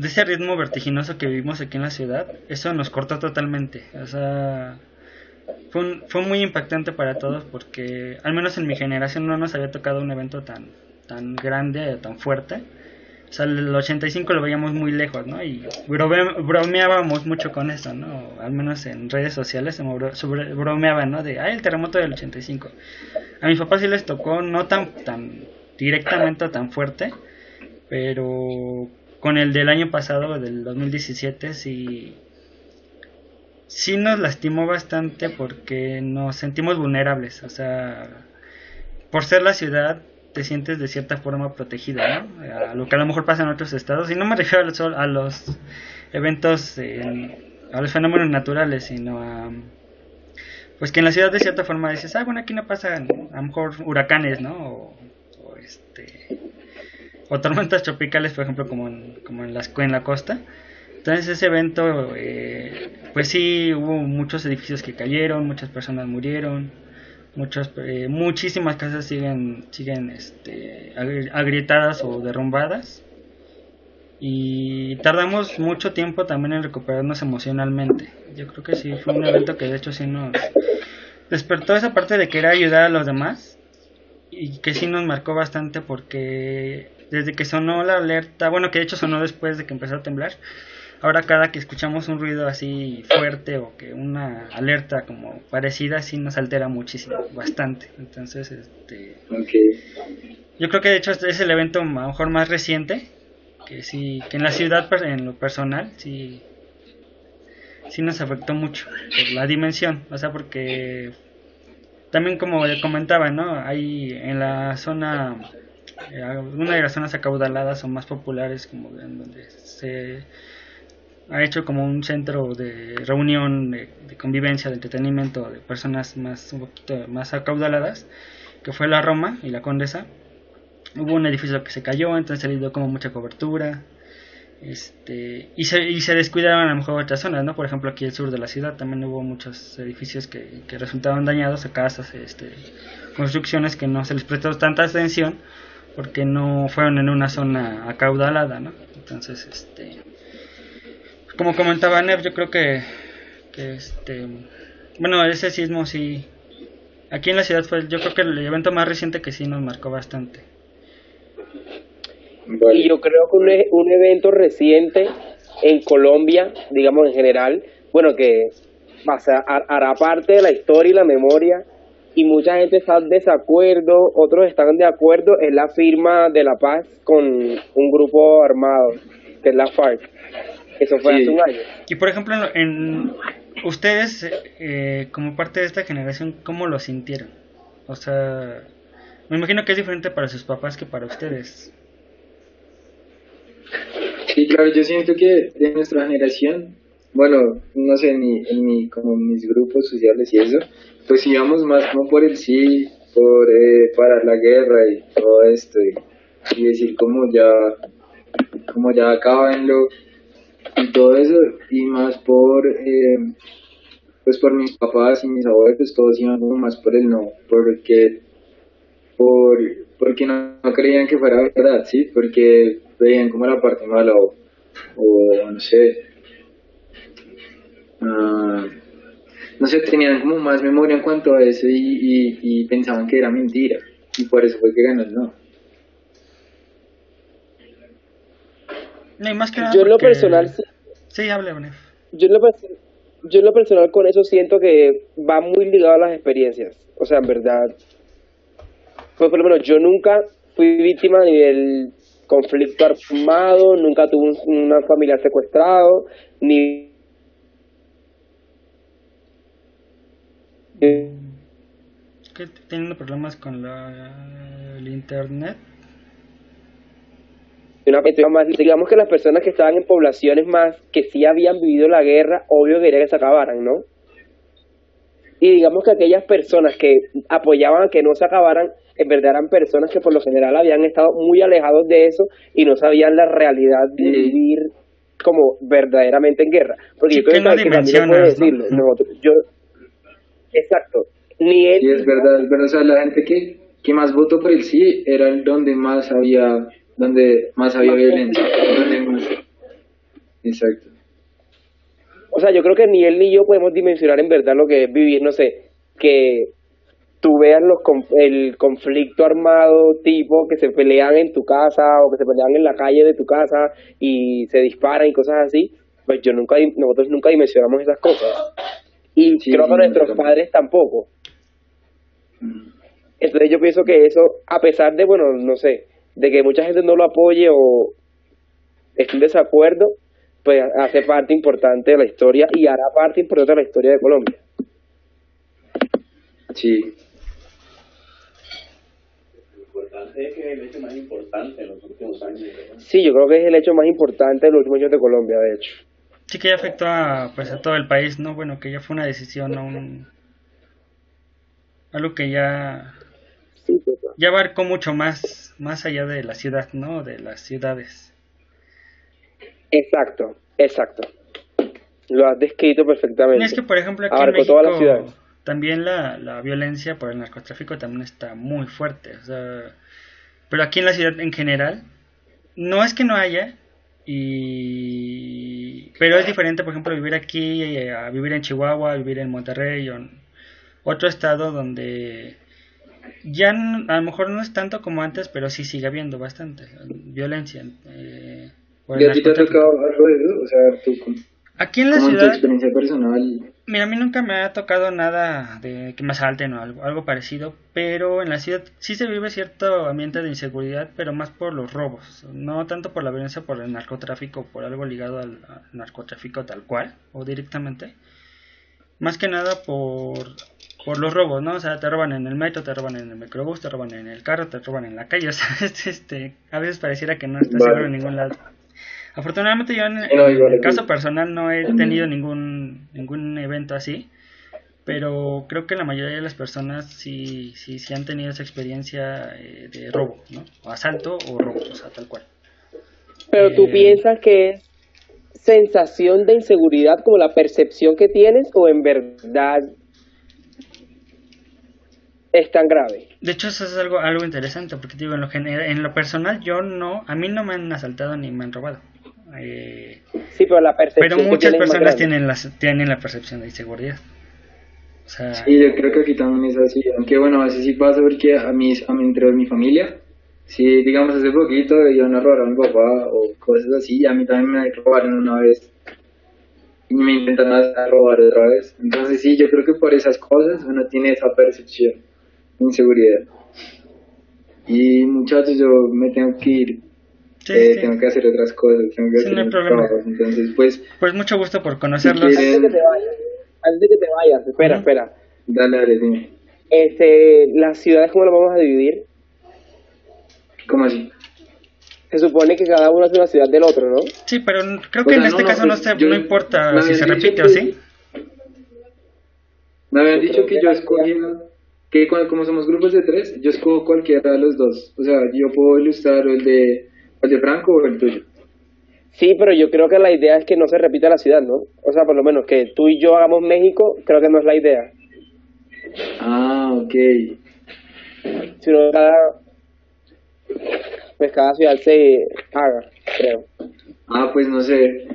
S1: ese ritmo vertiginoso que vivimos aquí en la ciudad, eso nos cortó totalmente. O sea, fue muy impactante para todos porque al menos en mi generación no nos había tocado un evento tan grande, tan fuerte. O sea, el 85 lo veíamos muy lejos, ¿no? Y bromeábamos mucho con eso, ¿no? Al menos en redes sociales se bromeaban, ¿no? De, el terremoto del 85. A mis papás sí les tocó, no tan directamente o tan fuerte, pero con el del año pasado, del 2017, sí nos lastimó bastante porque nos sentimos vulnerables. O sea, por ser la ciudad te sientes de cierta forma protegido, ¿no? A lo que a lo mejor pasa en otros estados. Y no me refiero a los eventos, a los fenómenos naturales, sino a... Pues que en la ciudad de cierta forma dices, bueno, aquí no pasan a lo mejor huracanes, ¿no? O tormentas tropicales, por ejemplo, como en la costa. Entonces ese evento, pues sí, hubo muchos edificios que cayeron, muchas personas murieron, muchísimas casas siguen agrietadas o derrumbadas, y tardamos mucho tiempo también en recuperarnos emocionalmente. Yo creo que sí fue un evento que de hecho sí nos despertó esa parte de querer ayudar a los demás, y que sí nos marcó bastante porque desde que sonó la alerta, bueno, que de hecho sonó después de que empezó a temblar, ahora cada que escuchamos un ruido así fuerte o que una alerta como parecida, sí nos altera muchísimo, bastante. Entonces, yo creo que de hecho este es el evento a lo mejor más reciente, que sí, que en la ciudad en lo personal sí nos afectó mucho por la dimensión, o sea, porque también como comentaba, ¿no? Hay en la zona, una de las zonas acaudaladas o más populares, como en donde se ha hecho como un centro de reunión, de convivencia, de entretenimiento de personas un poquito más acaudaladas, que fue la Roma y la Condesa. Hubo un edificio que se cayó, entonces se le dio como mucha cobertura, y se descuidaron a lo mejor otras zonas, ¿no? Por ejemplo, aquí al sur de la ciudad también hubo muchos edificios que resultaron dañados, a casas, construcciones que no se les prestó tanta atención porque no fueron en una zona acaudalada, ¿no? Entonces, como comentaba Nef, yo creo que bueno, ese sismo sí, aquí en la ciudad fue, yo creo que el evento más reciente que sí nos marcó bastante.
S2: Y yo creo que un evento reciente en Colombia, digamos en general, bueno, que hará parte de la historia y la memoria, y mucha gente está en desacuerdo, otros están de acuerdo, es la firma de la paz con un grupo armado, que es la FARC. Eso fue hace
S3: Sí,
S2: un año.
S1: Y por ejemplo, ustedes, como parte de esta generación, ¿cómo lo sintieron? O sea, me imagino que es diferente para sus papás que para ustedes.
S3: sí, claro, yo siento que de nuestra generación, bueno, no sé, como en mis grupos sociales y eso, pues íbamos más como por el sí, por parar la guerra y todo esto, y decir como ya acábenlo y todo eso, y más pues por mis papás y mis abuelos, pues todos iban como más por el no, por, porque no creían que fuera verdad, ¿sí? Porque veían como la parte mala o no sé, ah, no sé, tenían como más memoria en cuanto a eso y pensaban que era mentira y por eso fue que ganó el no.
S1: No, y más que nada
S2: Yo en lo
S1: porque...
S2: personal, sí,
S1: Sí, hable, Bonif.
S2: yo en lo, pers- yo en lo personal con eso siento que va muy ligado a las experiencias. O sea, en verdad, pues por lo menos yo nunca fui víctima ni del conflicto armado, nunca tuve una familia secuestrado, ni
S1: Que teniendo problemas con el internet.
S2: más. Digamos que las personas que estaban en poblaciones más que sí habían vivido la guerra, obvio quería que se acabaran, ¿no? Y digamos que aquellas personas que apoyaban a que no se acabaran, en verdad eran personas que por lo general habían estado muy alejados de eso y no sabían la realidad de
S3: Sí,
S2: vivir como verdaderamente en guerra. Porque
S1: Sí,
S2: yo
S1: que
S2: creo
S1: no
S2: que Camilo puede
S1: dimensionas, ¿no?
S2: decirlo. Exacto. Ni él
S3: sí,
S2: ni yo,
S3: es verdad, o sea, la gente que más votó por el sí era el donde más había
S2: más
S3: violencia,
S2: conflicto.
S3: donde más, exacto.
S2: O sea, yo creo que ni él ni yo podemos dimensionar en verdad lo que es vivir, no sé, que tú veas el conflicto armado tipo que se pelean en tu casa o que se pelean en la calle de tu casa y se disparan y cosas así, pues nosotros nunca dimensionamos esas cosas. Y
S3: Sí,
S2: creo que
S3: sí, no,
S2: nuestros
S3: tampoco.
S2: padres tampoco.
S3: Mm.
S2: Entonces yo pienso que eso, a pesar de, bueno, no sé, de que mucha gente no lo apoye o esté en desacuerdo, pues hace parte importante de la historia y hará parte importante de la historia de Colombia.
S3: Sí,
S4: Importante es que es el hecho más importante en los últimos años, ¿verdad?
S2: Sí, yo creo que es el hecho más importante de los últimos años de Colombia, de hecho.
S1: Sí que ya afectó a, pues, a todo el país, ¿no? Bueno, que ya fue una decisión, ¿no? Algo que
S2: Sí, total.
S1: ya abarcó mucho más allá de la ciudad, ¿no? De las ciudades.
S2: Exacto, exacto. Lo has descrito
S1: Y es
S2: perfectamente.
S1: que, por ejemplo, aquí en
S2: Abarcó todas las
S1: México
S2: ciudades.
S1: también la violencia por el narcotráfico también está muy fuerte. O sea, pero aquí en la ciudad en general, no es que no haya, pero es diferente, por ejemplo, vivir aquí a vivir en Chihuahua, a vivir en Monterrey o en otro estado donde ya a lo mejor no es tanto como antes, pero sí sigue habiendo bastante violencia por
S3: ¿y
S1: el
S3: a ti te ha tocado
S1: narcotráfico.
S3: algo de eso? O sea,
S1: Aquí en la
S3: como en tu
S1: ciudad,
S3: experiencia personal,
S1: mira, a mí nunca me ha tocado nada de que me asalten o algo parecido, pero en la ciudad sí se vive cierto ambiente de inseguridad, pero más por los robos, no tanto por la violencia, por el narcotráfico, por algo ligado al narcotráfico tal cual o directamente, más que nada por los robos, ¿no? O sea, te roban en el metro, te roban en el microbús, te roban en el carro, te roban en la calle, o sea, a veces pareciera que no estás seguro en
S3: vale.
S1: ningún lado. Afortunadamente yo
S3: Sí, no,
S1: en
S3: igual
S1: el
S3: aquí
S1: caso personal no he tenido
S3: también.
S1: ningún evento así, pero creo que la mayoría de las personas sí han tenido esa experiencia de robo, ¿no? O asalto o robo, o sea, tal cual.
S2: Pero tú
S1: Eh,
S2: piensas que es sensación de inseguridad como la percepción que tienes o en verdad es tan grave.
S1: de hecho eso es algo interesante porque digo, en lo personal yo no, a mí no me han asaltado ni me han robado. Eh,
S2: Sí, pero la
S1: pero
S2: percepción que
S1: muchas
S2: tienes es más
S1: personas
S2: grande.
S1: tienen la percepción de inseguridad. O sea,
S3: Sí, yo creo que aquí también es así, aunque bueno, a veces sí pasa porque a mí entre mi familia, sí, digamos hace poquito iban a robar a mi papá o cosas así, y a mí también me robaron una vez. y me intentan a robar otra vez. Entonces sí, yo creo que por esas cosas uno tiene esa percepción de inseguridad. Y muchachos, yo me tengo que ir.
S1: Sí, sí.
S3: Tengo que hacer otras cosas, tengo que
S1: Sí,
S3: hacer
S1: no hay
S3: mis
S1: problema.
S3: trabajos. Entonces, pues,
S1: Pues mucho gusto por
S3: si
S1: conocerlos.
S2: Antes de
S3: quieren,
S2: que te vayas, antes de que te vayas, espera,
S1: Ujú.
S2: espera.
S3: dale, dime.
S2: Las ciudades, ¿cómo las vamos a dividir?
S3: ¿Cómo así?
S2: Se supone que cada uno es una ciudad del otro, ¿no?
S1: Sí, pero creo
S3: O
S1: que
S3: sea,
S1: en este
S3: no,
S1: caso
S3: pues,
S1: no importa
S3: me
S1: si
S3: habían
S1: se
S3: dicho
S1: repite o
S3: que-
S1: sí.
S3: Me habían
S2: Yo
S3: dicho
S2: creo
S3: que
S2: que
S3: yo
S2: la
S3: escogiera, que como somos grupos de 3, yo escojo cualquiera de los dos. O sea, yo puedo ilustrar el de Franco o el tuyo.
S2: Sí, pero yo creo que la idea es que no se repita la ciudad, ¿no? O sea, por lo menos que tú y yo hagamos México, creo que no es la idea.
S3: Ah, ok.
S2: Sino pues cada ciudad se haga, creo.
S3: Ah, pues no sé,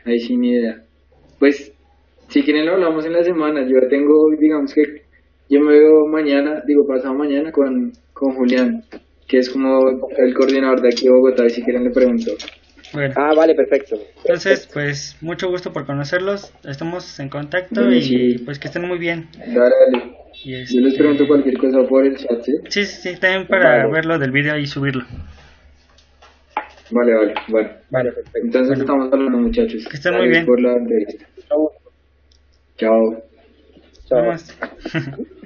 S3: ahí sí ni idea. Pues, si quieren lo hablamos en la semana. Yo tengo, digamos que yo me veo mañana, digo pasado mañana con Julián, que es como el coordinador de aquí de Bogotá, y si quieren le pregunto.
S1: Bueno,
S2: Ah, vale, perfecto.
S1: entonces, pues mucho gusto por conocerlos. Estamos en contacto
S3: Bueno,
S1: y
S3: sí.
S1: pues que estén muy bien.
S3: Dale.
S1: Y
S3: Yo les pregunto cualquier cosa por el chat, ¿sí?
S1: Sí, sí, sí, también para
S2: Vale.
S1: verlo del video y subirlo.
S3: Vale, bueno.
S2: Vale, perfecto.
S3: Entonces
S1: Bueno.
S3: estamos hablando, muchachos.
S1: Que estén muy
S3: Gracias
S1: bien.
S3: por la entrevista.
S2: Chao.
S3: Chao.
S2: Chao.
S1: Vamos.